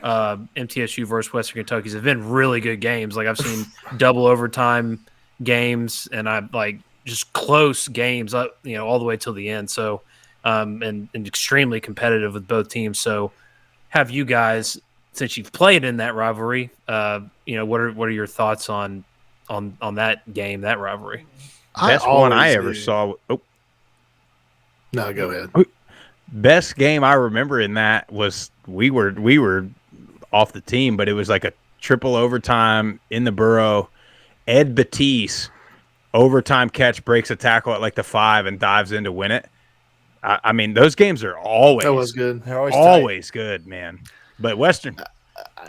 MTSU versus Western Kentucky's have been really good games. Like I've seen double overtime games, and I've like just close games, all the way till the end. So, and extremely competitive with both teams. So, have you guys, since you've played in that rivalry, what are your thoughts on that game, that rivalry? Best one I ever saw. Oh, no, go ahead. Best game I remember in that was we were off the team, but it was like a triple overtime in the Burrow. Ed Batiste overtime catch, breaks a tackle at like the 5 and dives in to win it. I mean, those games are always good. They're always good, man. But Western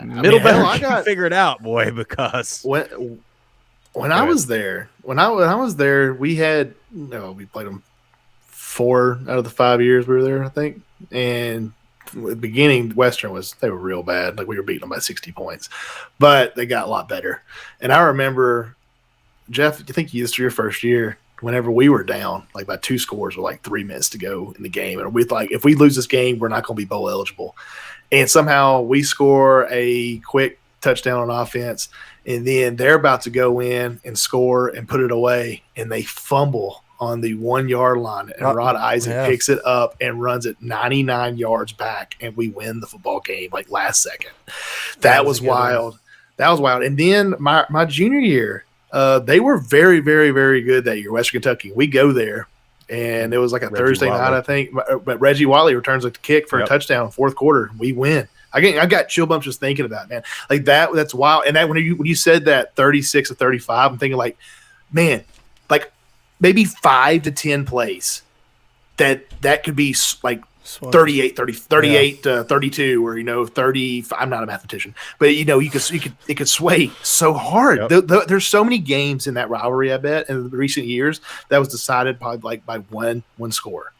Middlebury can figure it out, boy, because when I was there, we had we played them 4 out of the 5 years we were there, I think. And at the beginning, Western they were real bad. Like we were beating them by 60 points, but they got a lot better. And I remember, Jeff, I think this was your first year, whenever we were down, like by 2 scores with like 3 minutes to go in the game. And we like, if we lose this game, we're not going to be bowl eligible. And somehow we score a quick touchdown on offense, and then they're about to go in and score and put it away, and they fumble on the 1 yard line, and Rod Eisen picks it up and runs it 99 yards back, and we win the football game like last second. That was wild. That was wild. And then my junior year, they were very, very, very good that year, Western Kentucky. We go there, and it was like a Thursday night, I think. But Reggie Wiley returns a kick for a touchdown in the 4th quarter. We win. I got chill bumps just thinking about it, man. Like that's wild. And that when you said that 36 or 35, I'm thinking like, man, like maybe 5 to 10 plays that could be like 38 to 32 or 30. I'm not a mathematician, but it could sway so hard. Yep. There's so many games in that rivalry, I bet, in the recent years that was decided probably like by one score.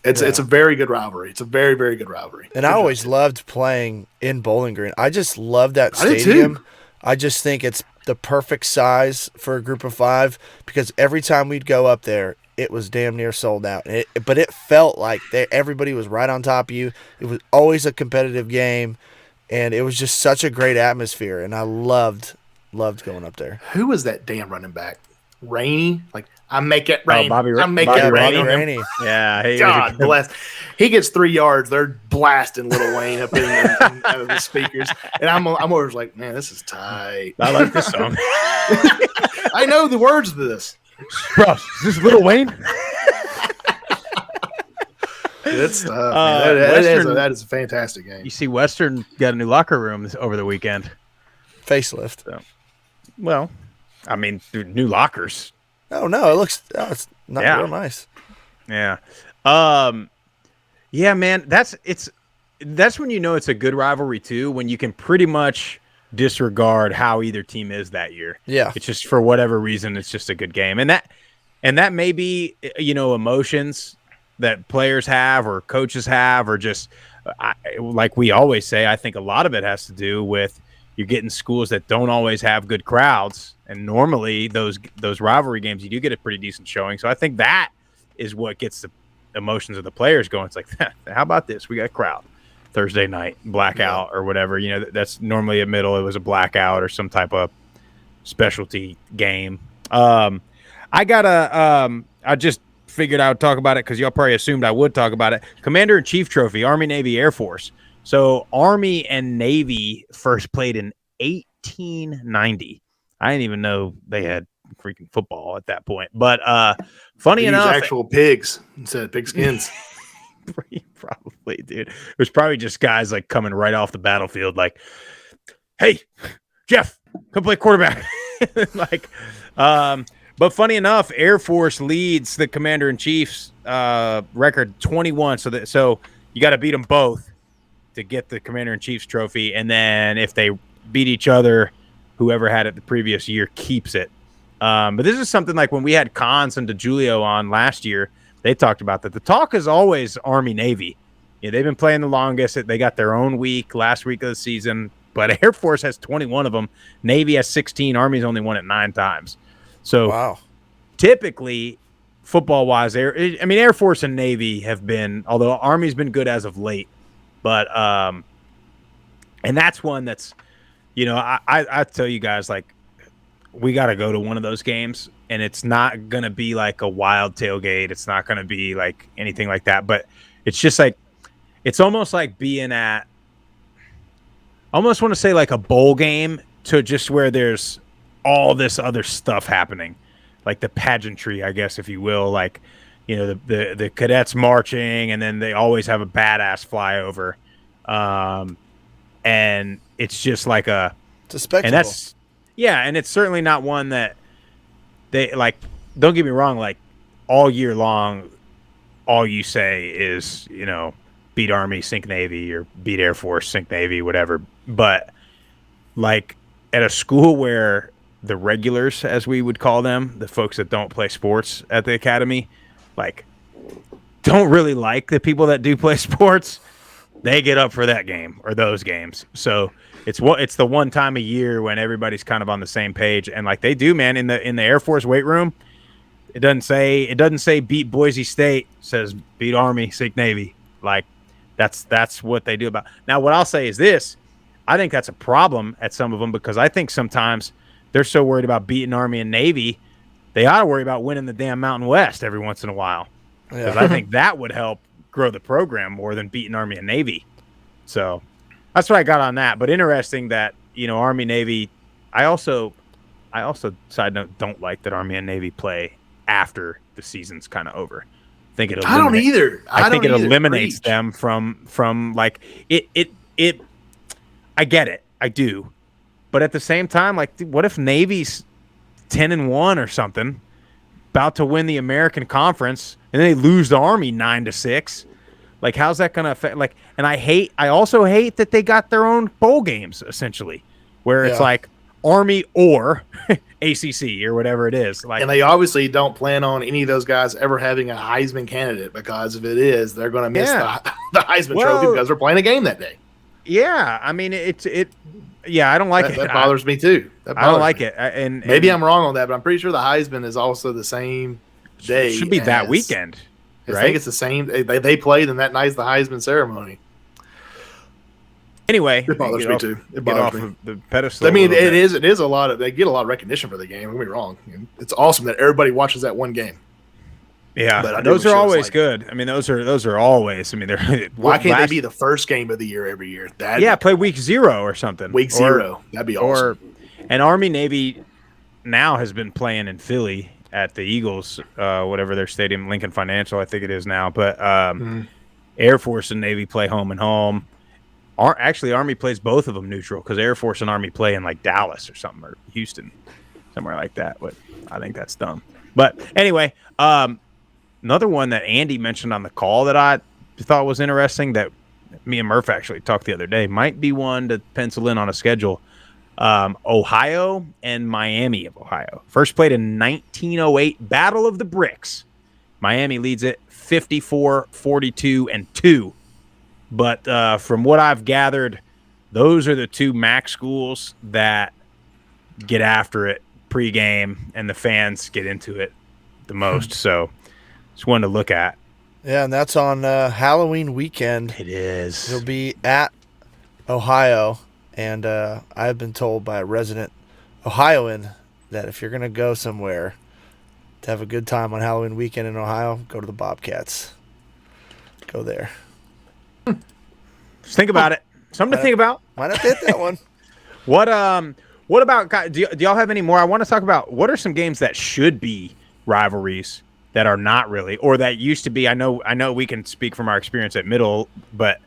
It's a very good rivalry. It's a very, very good rivalry. And I always loved playing in Bowling Green. I just love that stadium. I just think it's the perfect size for a group of 5 because every time we'd go up there, it was damn near sold out. But it felt like everybody was right on top of you. It was always a competitive game, and it was just such a great atmosphere, and I loved going up there. Who was that damn running back? Rainey? Like, I make it rain. I make it rain. Yeah. God bless. He gets 3 yards. They're blasting Lil Wayne up in the speakers. And I'm always like, man, this is tight. I like this song. I know the words of this. Bro, is this Lil Wayne? Good stuff. That is a fantastic game. You see, Western got a new locker room over the weekend. Facelift. So, well, I mean, new lockers. Oh no, it's not real nice. Yeah. Yeah, man, that's when it's a good rivalry too, when you can pretty much disregard how either team is that year. Yeah. It's just for whatever reason, it's just a good game. And that may be, emotions that players have or coaches have, or just like we always say, I think a lot of it has to do with, you're getting schools that don't always have good crowds, and normally those rivalry games you do get a pretty decent showing. So I think that is what gets the emotions of the players going. It's like, how about this? We got a crowd Thursday night, blackout or whatever. You know, that's normally a middle. It was a blackout or some type of specialty game. I just figured I would talk about it because y'all probably assumed I would talk about it. Commander-in-Chief Trophy, Army, Navy, Air Force. So Army and Navy first played in 1890. I didn't even know they had freaking football at that point. But funny enough, actual pigs instead of pigskins. Probably, dude. It was probably just guys like coming right off the battlefield, like, "Hey, Jeff, come play quarterback." But funny enough, Air Force leads the Commander-in-Chief's record 21. So you got to beat them both to get the Commander-in-Chief's trophy, and then if they beat each other, whoever had it the previous year keeps it. But this is something like when we had Cons and DeJulio on last year, they talked about that. The talk is always Army-Navy. Yeah, they've been playing the longest. They got their own week, last week of the season, but Air Force has 21 of them. Navy has 16. Army's only won it 9 times. So typically, football-wise, Air Force and Navy have been, although Army's been good as of late, but and that's one that's, you know, I tell you guys, like, we got to go to one of those games, and it's not going to be like a wild tailgate. It's not going to be like anything like that, but it's just like, it's almost like being at, I almost want to say like a bowl game to just where there's all this other stuff happening, like the pageantry, I guess, if you will, like, you know, the cadets marching, and then they always have a badass flyover. And it's just like it's a spectacle. And that's, yeah, and it's certainly not one that they, like, don't get me wrong, like, all year long, all you say is, you know, beat Army, sink Navy, or beat Air Force, sink Navy, whatever. But, like, at a school where the regulars, as we would call them, the folks that don't play sports at the academy, like, don't really like the people that do play sports, they get up for that game or those games. So it's the one time a year when everybody's kind of on the same page, and like they do, man, in the Air Force weight room, it doesn't say beat Boise State, it says beat Army, sink Navy. Like that's what they do about. Now, what I'll say is this: I think that's a problem at some of them, because I think sometimes they're so worried about beating Army and Navy, they ought to worry about winning the damn Mountain West every once in a while, because I think that would help grow the program more than beating Army and Navy. So that's what I got on that. But interesting that, you know, Army, Navy. I also side note, don't like that Army and Navy play after the season's kind of over. I don't either. I think it eliminates them from like it. I get it. I do. But at the same time, like, what if Navy's 10-1 or something, about to win the American Conference, and then they lose the Army 9-6? Like, how's that going to affect? Like, and I also hate that they got their own bowl games, essentially, where it's like Army or ACC or whatever it is. Like, and they obviously don't plan on any of those guys ever having a Heisman candidate, because if it is, they're going to miss the Heisman trophy because they're playing a game that day. Yeah, I mean, yeah, I don't like it. That bothers me too. I don't like it. And maybe I'm wrong on that, but I'm pretty sure the Heisman is also the same day. It should be that weekend. I think it's the same. They played, and that night's the Heisman ceremony. Anyway, it bothers me too. It bothers me. The pedestal. I mean, it is a lot of. They get a lot of recognition for the game. Don't get me wrong. It's awesome that everybody watches that one game. Yeah, but those are always good. I mean, those are always. I mean, they're. Why can't they be the first game of the year every year? Play week 0 or something. Week 0, that'd be awesome. And Army Navy now has been playing in Philly at the Eagles, whatever their stadium, Lincoln Financial, I think it is now. But Air Force and Navy play home and home. Actually, Army plays both of them neutral, because Air Force and Army play in like Dallas or something, or Houston, somewhere like that. But I think that's dumb. But anyway, another one that Andy mentioned on the call that I thought was interesting, that me and Murph actually talked the other day, might be one to pencil in on a schedule. Ohio and Miami of Ohio. First played in 1908, Battle of the Bricks. Miami leads it 54-42-2. But from what I've gathered, those are the two MAC schools that get after it pregame, and the fans get into it the most. So it's one to look at. Yeah, and that's on Halloween weekend. It is. It'll be at Ohio, and I've been told by a resident Ohioan that if you're going to go somewhere to have a good time on Halloween weekend in Ohio, go to the Bobcats. Go there. Just think about it. Something to think about. Might have to hit that one. What about, do y'all have any more? I want to talk about what are some games that should be rivalries that are not really, or that used to be. I know we can speak from our experience at middle, but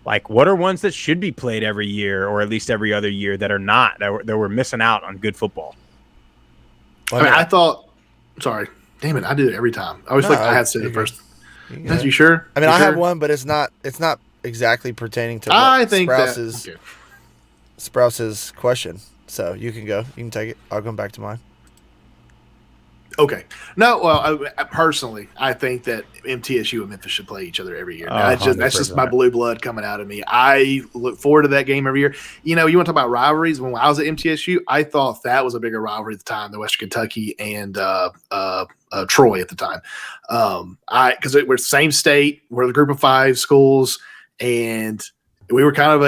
like, what are ones that should be played every year, or at least every other year, that are not, that we're missing out on good football? I mean, I thought, sorry, damn it, I do it every time. I always like I had to say it first. You sure? I mean, I have one, but it's not exactly pertaining to I think Sprouse's question. So you can go. You can take it. I'll come back to mine. Okay. No, well, personally, I think that MTSU and Memphis should play each other every year. That's just my blue blood coming out of me. I look forward to that game every year. You know, you want to talk about rivalries? When I was at MTSU, I thought that was a bigger rivalry at the time than Western Kentucky and Troy at the time. Because we're the same state, we're the group of 5 schools, and we were kind of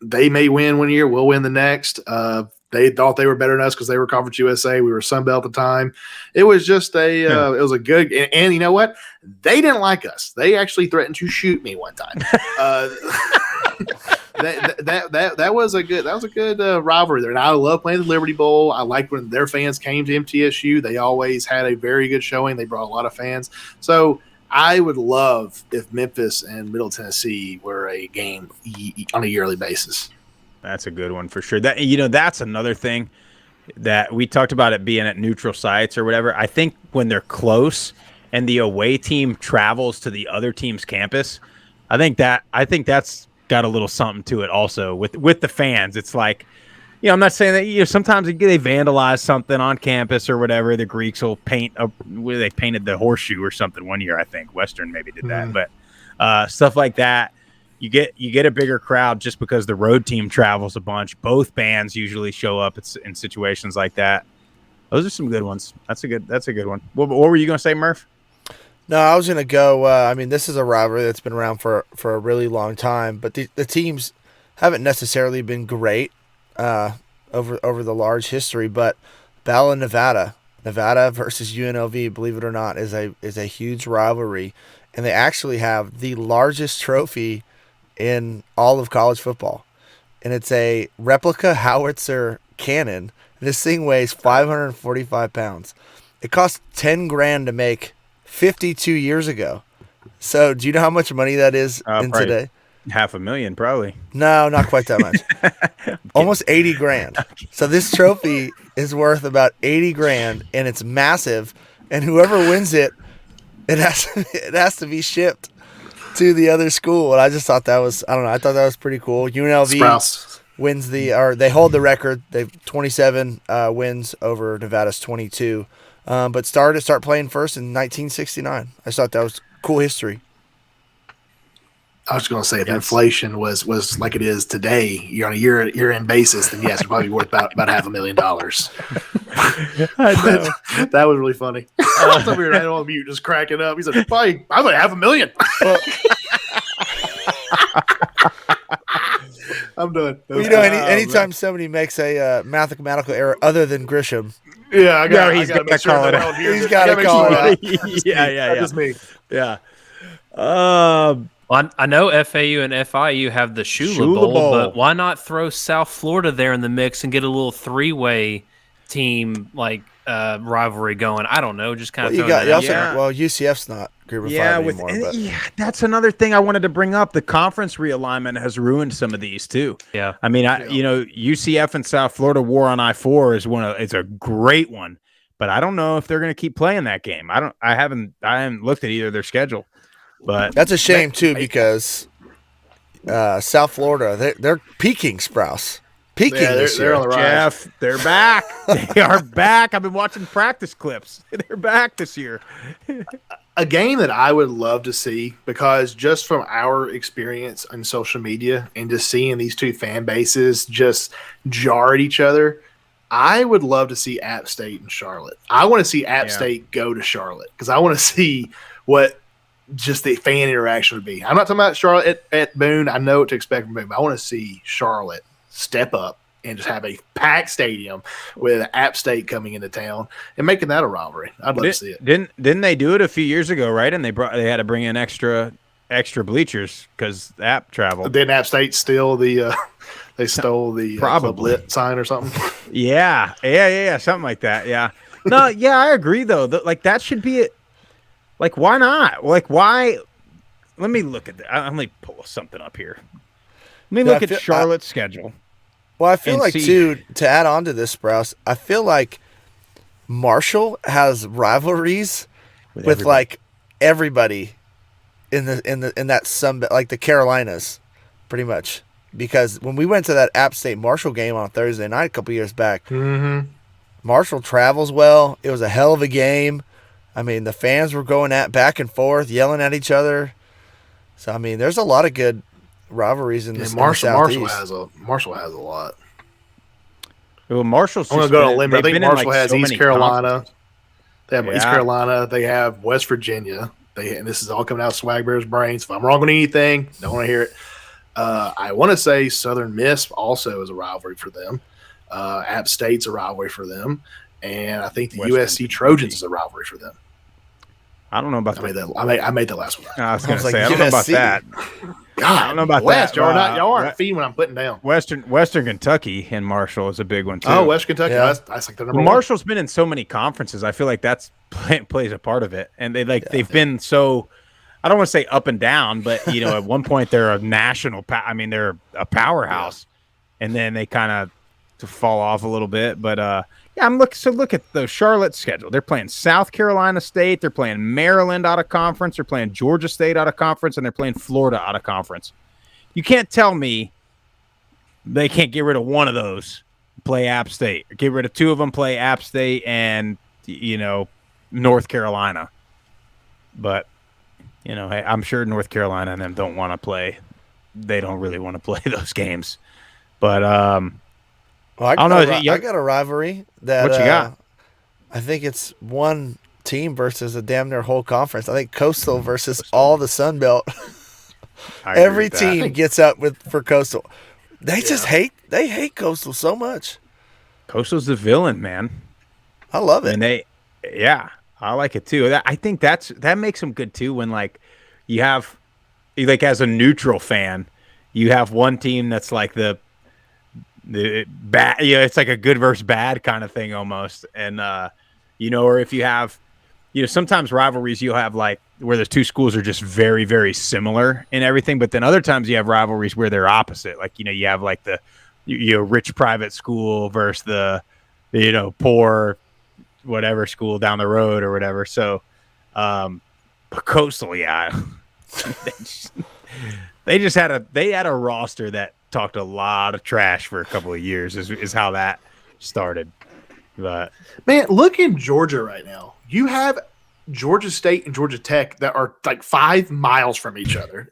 they may win one year, we'll win the next. They thought they were better than us because they were Conference USA. We were Sun Belt at the time. It was just it was a good, and you know what? They didn't like us. They actually threatened to shoot me one time. That was a good rivalry there. And I love playing the Liberty Bowl. I liked when their fans came to MTSU. They always had a very good showing. They brought a lot of fans. So I would love if Memphis and Middle Tennessee were a game on a yearly basis. That's a good one for sure. That's another thing that we talked about, it being at neutral sites or whatever. I think when they're close and the away team travels to the other team's campus, I think that's got a little something to it also with the fans. It's like, I'm not saying that, sometimes they vandalize something on campus or whatever. The Greeks will paint they painted the horseshoe or something one year. I think Western maybe did that, but stuff like that. You get a bigger crowd just because the road team travels a bunch. Both bands usually show up in situations like that. Those are some good ones. That's a good one. What were you going to say, Murph? No, I was going to go. I mean, this is a rivalry that's been around for a really long time, but the teams haven't necessarily been great over the large history. But Battle of Nevada versus UNLV, believe it or not, is a huge rivalry, and they actually have the largest trophy in all of college football, and it's a replica howitzer cannon. This thing weighs 545 pounds. It cost $10,000 to make 52 years ago. So do you know how much money that is in today? $500,000 probably. No, not quite that much. Almost $80,000. So this trophy is worth about $80,000, and it's massive, and whoever wins it has to be shipped to the other school. And I just thought I thought that was pretty cool. UNLV wins they hold the record. They've 27 wins over Nevada's 22. But start playing first in 1969. I just thought that was cool history. I was going to say, if inflation was like it is today, you're on a year-end basis, then yes, it's probably worth about $500,000. I know. That was really funny. We were right on mute, just cracking up. He said, "I'm like $500,000." I'm done. Anytime somebody makes a mathematical error other than Grisham, he's got to call it out. He's got to call it out. Yeah. Just me. Yeah. I know FAU and FIU have the Shula Bowl, but why not throw South Florida there in the mix and get a little 3-way team rivalry going? I don't know, just kind of UCF's not Group of 5 anymore. That's another thing I wanted to bring up. The conference realignment has ruined some of these too. Yeah, I mean, UCF and South Florida war on I-4 it's a great one, but I don't know if they're going to keep playing that game. I haven't looked at either of their schedule. But that's a shame too, because South Florida, they're peaking, Sprouse. peaking this year. They're on the rise. Jeff, they're back. They are back. I've been watching practice clips. They're back this year. A game that I would love to see, because just from our experience on social media and just seeing these two fan bases just jar at each other, I would love to see App State and Charlotte. I want to see App State go to Charlotte because I want to see what just the fan interaction would be. I'm not talking about Charlotte at Boone. I know what to expect from Boone, but I want to see Charlotte step up and just have a packed stadium with App State coming into town and making that a rivalry. I'd love to see it. Didn't they do it a few years ago, right? And they had to bring in extra bleachers because App traveled. Didn't App State steal the they stole the probably lit sign or something? Yeah, something like that. Yeah. No, yeah, I agree though. Like that should be it. Like, why not? Like, why? Let me look at that. Let me pull something up here. Let me look at Charlotte's schedule. Well, I feel like, too, to add on to this, Sprouse, I feel like Marshall has rivalries with like everybody in that like the Carolinas, pretty much. Because when we went to that App State Marshall game on Thursday night a couple years back, Marshall travels well. It was a hell of a game. I mean, the fans were going back and forth, yelling at each other. So I mean, there's a lot of good rivalries in this. Marshall has a lot. Well, Marshall's. I'm gonna go on a limb. I think Marshall has East Carolina. They have East Carolina. They have West Virginia. And this is all coming out of Swag Bear's brains. If I'm wrong on anything, don't want to hear it. I want to say Southern Miss also is a rivalry for them. App State's a rivalry for them, and I think the USC Trojans is a rivalry for them. I don't know about that. I made the last one. I was going to say I don't know about that. God, I don't know about that. Y'all aren't feeding what I'm putting down. Western Kentucky and Marshall is a big one too. Oh, Western Kentucky. Yeah. That's like the number one. Marshall's been in so many conferences. I feel like that's plays a part of it, and they've been so. I don't want to say up and down, but at one point they're a national. They're a powerhouse, and then they kind of fall off a little bit. But look at the Charlotte schedule. They're playing South Carolina State. They're playing Maryland out of conference. They're playing Georgia State out of conference, and they're playing Florida out of conference. You can't tell me they can't get rid of one of those. Play App State. Get rid of two of them. Play App State and North Carolina. But. Hey, I'm sure North Carolina and them don't want to play. They don't really want to play those games. But I don't know. I got a rivalry that what you got? I think it's one team versus a damn near whole conference. I think Coastal versus all the Sun Belt. Every team gets up for Coastal. They just hate Coastal so much. Coastal's the villain, man. I love it. And I like it too. I think that makes them good too. When you have as a neutral fan, you have one team that's like the bad. It's like a good versus bad kind of thing almost. And or if you have, sometimes rivalries you'll have like where the two schools are just very very similar in everything, but then other times you have rivalries where they're opposite. Like you have like the rich private school versus the poor whatever school down the road or whatever. So, but Coastal, they had a roster that talked a lot of trash for a couple of years is how that started. But man, look in Georgia right now. You have Georgia State and Georgia Tech that are like 5 miles from each other.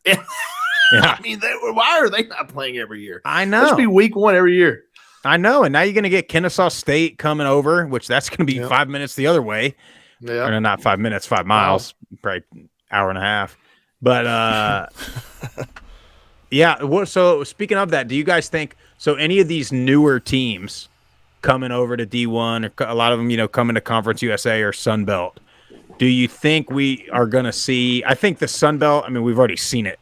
I mean, why are they not playing every year? I know. It should be week 1 every year. I know, and now you're going to get Kennesaw State coming over, which that's going to be 5 minutes the other way. Yeah, or not 5 minutes, 5 miles, probably hour and a half. But so speaking of that, do you guys think any of these newer teams coming over to D1, or a lot of them, coming to Conference USA or Sun Belt? Do you think we are going to see? I think the Sun Belt. I mean, we've already seen it.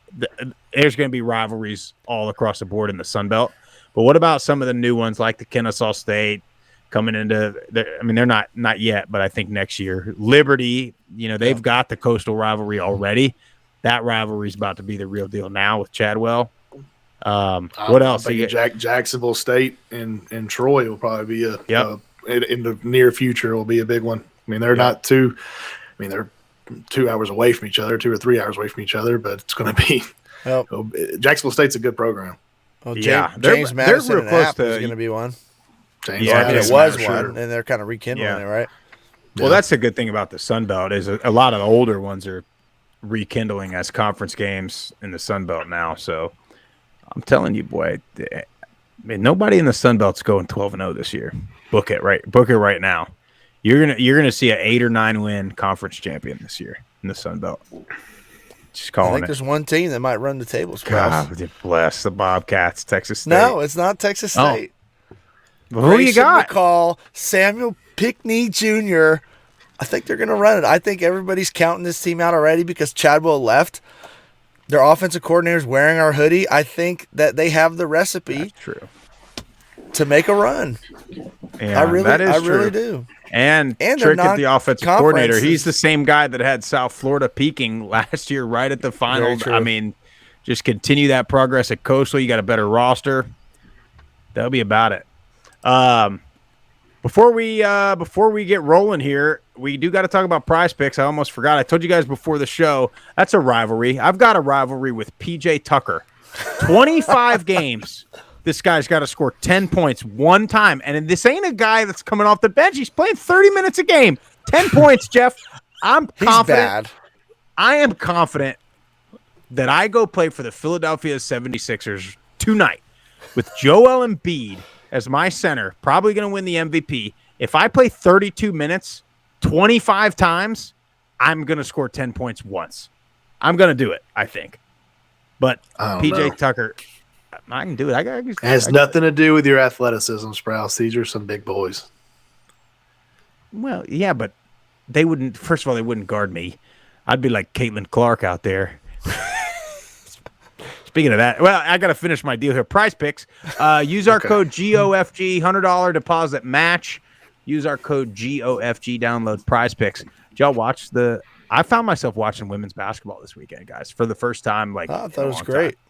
There's going to be rivalries all across the board in the Sun Belt. But what about some of the new ones like the Kennesaw State coming into? They're not yet, but I think next year. Liberty, they've got the Coastal rivalry already. That rivalry is about to be the real deal now with Chadwell. What else? Jacksonville State and Troy will probably be in the near future will be a big one. I mean, they're not too. I mean, they're 2 hours away from each other, 2 or 3 hours away from each other, but it's going to be. Jacksonville State's a good program. Well, Yeah, James they're Madison real and close App to- is going to be one. James Yeah, I mean, it Madison, was for one, sure. and they're kind of rekindling Yeah. it, right? Well, that's the good thing about the Sun Belt is a lot of the older ones are rekindling as conference games in the Sun Belt now. So I'm telling you, boy, I mean, nobody in the Sun Belt's going 12-0 this year. Book it right now. You're gonna see an 8 or 9 win conference champion this year in the Sun Belt. Just I calling think it. there's one team that might run the tables. Sprouse. God bless the Bobcats, Texas State. No, it's not Texas Oh. State. Well, who you Grayson got? McCall, Samuel Pickney Jr. I think they're going to run it. I think everybody's counting this team out already because Chadwell left. Their offensive coordinator's wearing our hoodie. I think that they have the recipe That's true. to make a run. Yeah, I really true. do. And they're Trickett, the offensive coordinator, non-conferences. he's the same guy that had South Florida peaking last year right at the final. Very true. I mean, just continue that progress at Coastal. You got a better roster. That'll be about it. Before we get rolling here, we do got to talk about Prize Picks. I almost forgot. I told you guys before the show. That's a rivalry. I've got a rivalry with PJ Tucker. 25 games. This guy's got to score 10 points one time. And this ain't a guy that's coming off the bench. He's playing 30 minutes a game. 10 points, Jeff. I'm confident. He's bad. I am confident that I go play for the Philadelphia 76ers tonight with Joel Embiid as my center, probably going to win the MVP. If I play 32 minutes 25 times, I'm going to score 10 points once. I'm going to do it, I think. But PJ Tucker, I can do it. It has nothing to do with your athleticism, Sprouse. These are some big boys. Well, yeah, but they wouldn't. First of all, they wouldn't guard me. I'd be like Caitlin Clark out there. Speaking of that, well, I got to finish my deal here. Prize Picks. Use our code GOFG, $100 deposit match. Use our code GOFG, download Prize Picks. Did y'all watch I found myself watching women's basketball this weekend, guys, for the first time. I thought it was great. Time.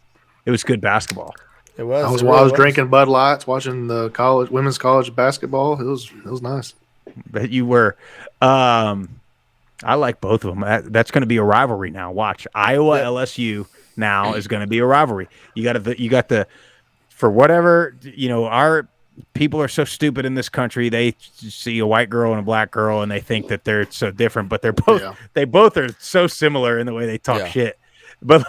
It was good basketball. It was. I was drinking Bud Lights, watching the women's college basketball. It was nice. But you were. I like both of them. That's going to be a rivalry now. Watch Iowa LSU now is going to be a rivalry. You got the for whatever our people are so stupid in this country. They see a white girl and a black girl and they think that they're so different, but they both are so similar in the way they talk shit. But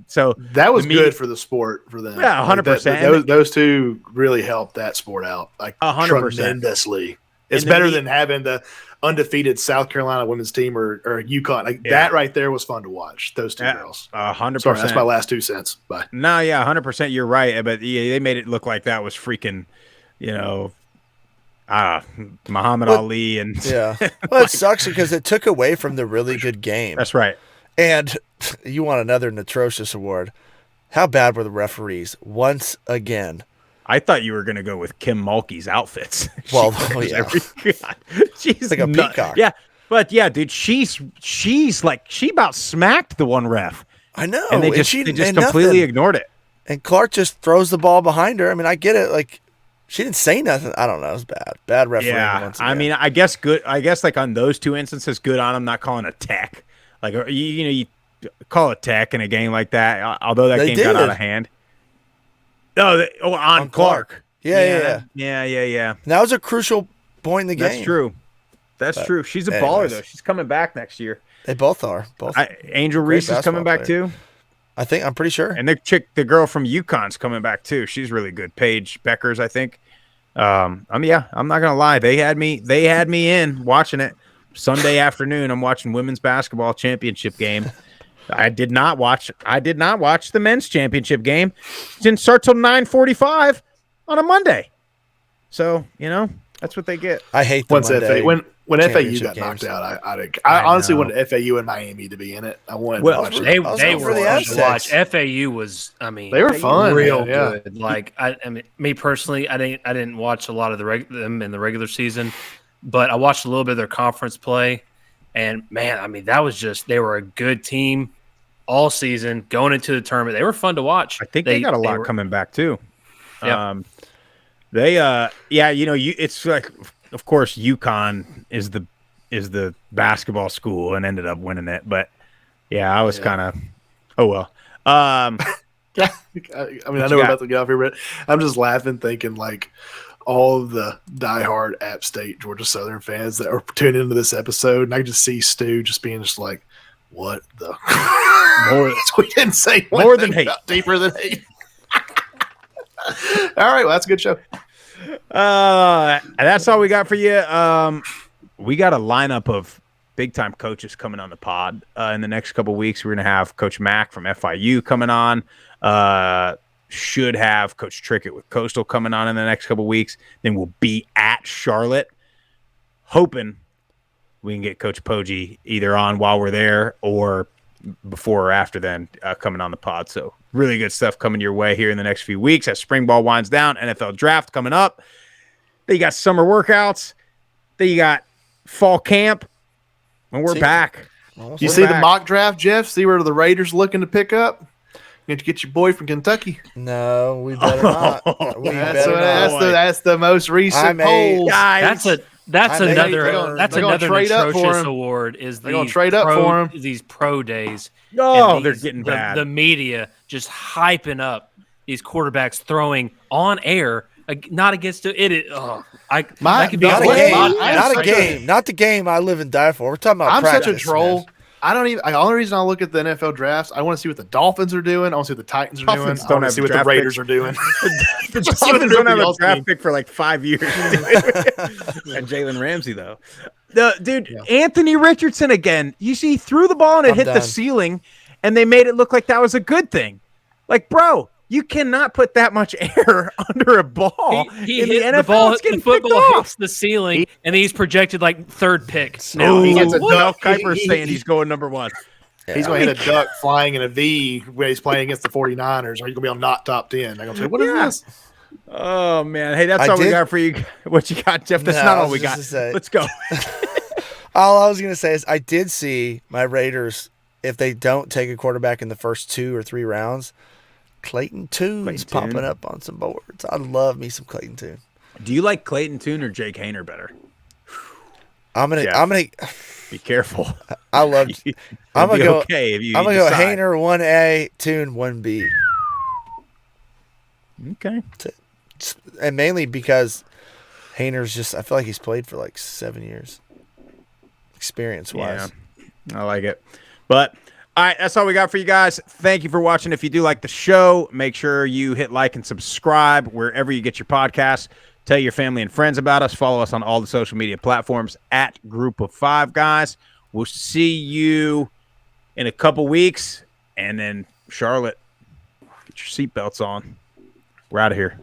so that was good for the sport for them. Yeah, 100%. Those two really helped that sport out 100% tremendously. It's better than having the undefeated South Carolina women's team or UConn. That right there was fun to watch. Those two girls. 100%. Sorry, that's my last 2 cents. Bye. No, yeah, 100%. You're right, but they made it look like that was freaking, Muhammad Ali and Well, it sucks because it took away from the really good game. That's right. And you want another atrocious award. How bad were the referees once again? I thought you were going to go with Kim Mulkey's outfits. Well, she's like a peacock. Yeah, but dude, she's like she about smacked the one ref. I know, and they just completely ignored it. And Clark just throws the ball behind her. I mean, I get it. Like she didn't say nothing. I don't know. It was bad refereeing. Yeah, once again. I mean, I guess good. I guess like on those two instances, good on him not calling a tech. Like you call a tech in a game like that, although that game got out of hand. On Clark. Yeah. And that was a crucial point in the game. That's true. That's true. She's a baller though. She's coming back next year. They both are. Angel Reese is coming back too. I'm pretty sure. And the girl from UConn's coming back too. She's really good. Paige Beckers, I think. I'm not gonna lie. They had me in watching it. Sunday afternoon, I'm watching women's basketball championship game. I did not watch the men's championship game. It didn't start till 9:45 on a Monday. So, that's what they get. I hate the Monday when FAU got knocked out. I honestly wanted FAU and Miami to be in it. I wanted to watch it. They were fun to watch. FAU was, they were fun, real good. Like I mean, me personally, I didn't watch a lot of them in the regular season, but I watched a little bit of their conference play, and man, I mean, that was they were a good team all season going into the tournament. They were fun to watch. I think they got a lot coming back too. Yeah. It's like, of course, UConn is the basketball school and ended up winning it. But yeah, I was kind of, oh well. I mean, I know we're about to get off here, but I'm just laughing, thinking like all of the diehard App State Georgia Southern fans that are tuning into this episode, and I can just see Stu just being just like, "What the?" We didn't say more than hate, deeper than hate. All right, well, that's a good show. That's all we got for you. We got a lineup of big time coaches coming on the pod in the next couple of weeks. We're gonna have Coach Mack from FIU coming on. Should have Coach Trickett with Coastal coming on in the next couple of weeks. Then we'll be at Charlotte, hoping we can get Coach Poggi either on while we're there or before or after then coming on the pod. So really good stuff coming your way here in the next few weeks as spring ball winds down. NFL draft coming up. Then you got summer workouts. Then you got fall camp. And we're back. You see the mock draft, Jeff? See where the Raiders looking to pick up? You have to get your boy from Kentucky. No, we better not. That's the most recent poll. That's another atrocious award. Is they're going to trade up for him? These pro days. Oh, they're getting bad. The media just hyping up these quarterbacks throwing on air, not against it. That could be not a game. Not the game I live and die for. We're talking about. I'm practice, such a troll. Man. I don't even. The only reason I look at the NFL drafts, I want to see what the Dolphins are doing. I want to see what the Titans are doing. I want to see what the Raiders are doing. The Dolphins don't have a draft pick for like 5 years. And Jalen Ramsey though, Anthony Richardson again. You see, threw the ball and it hit the ceiling, and they made it look like that was a good thing. Like, bro, you cannot put that much air under a ball. He in hit the NFL. The football hits the ceiling, and he's projected like third pick. No, he gets a duck. Kuiper's saying he's going number one. Yeah. He's going to hit a duck flying in a V when he's playing against the 49ers, or he's going to be on not top 10. I'm going to say, what is this? Oh, man. Hey, that's all we got for you. What you got, Jeff? That's not all we got. Let's go. All I was going to say is I did see my Raiders, if they don't take a quarterback in the first 2 or 3 rounds, Clayton Tune's popping up on some boards. I love me some Clayton Tune. Do you like Clayton Tune or Jake Haener better? I'm gonna be careful. I love. I'm gonna go. Okay, if you I'm gonna go Haener 1A, Tune 1B. Okay. And mainly because Haener's just. I feel like he's played for like 7 years, experience wise. Yeah, I like it, but. All right, that's all we got for you guys. Thank you for watching. If you do like the show, make sure you hit like and subscribe wherever you get your podcasts. Tell your family and friends about us. Follow us on all the social media platforms at Group of Five Guys. We'll see you in a couple weeks. And then, Charlotte, get your seatbelts on. We're out of here.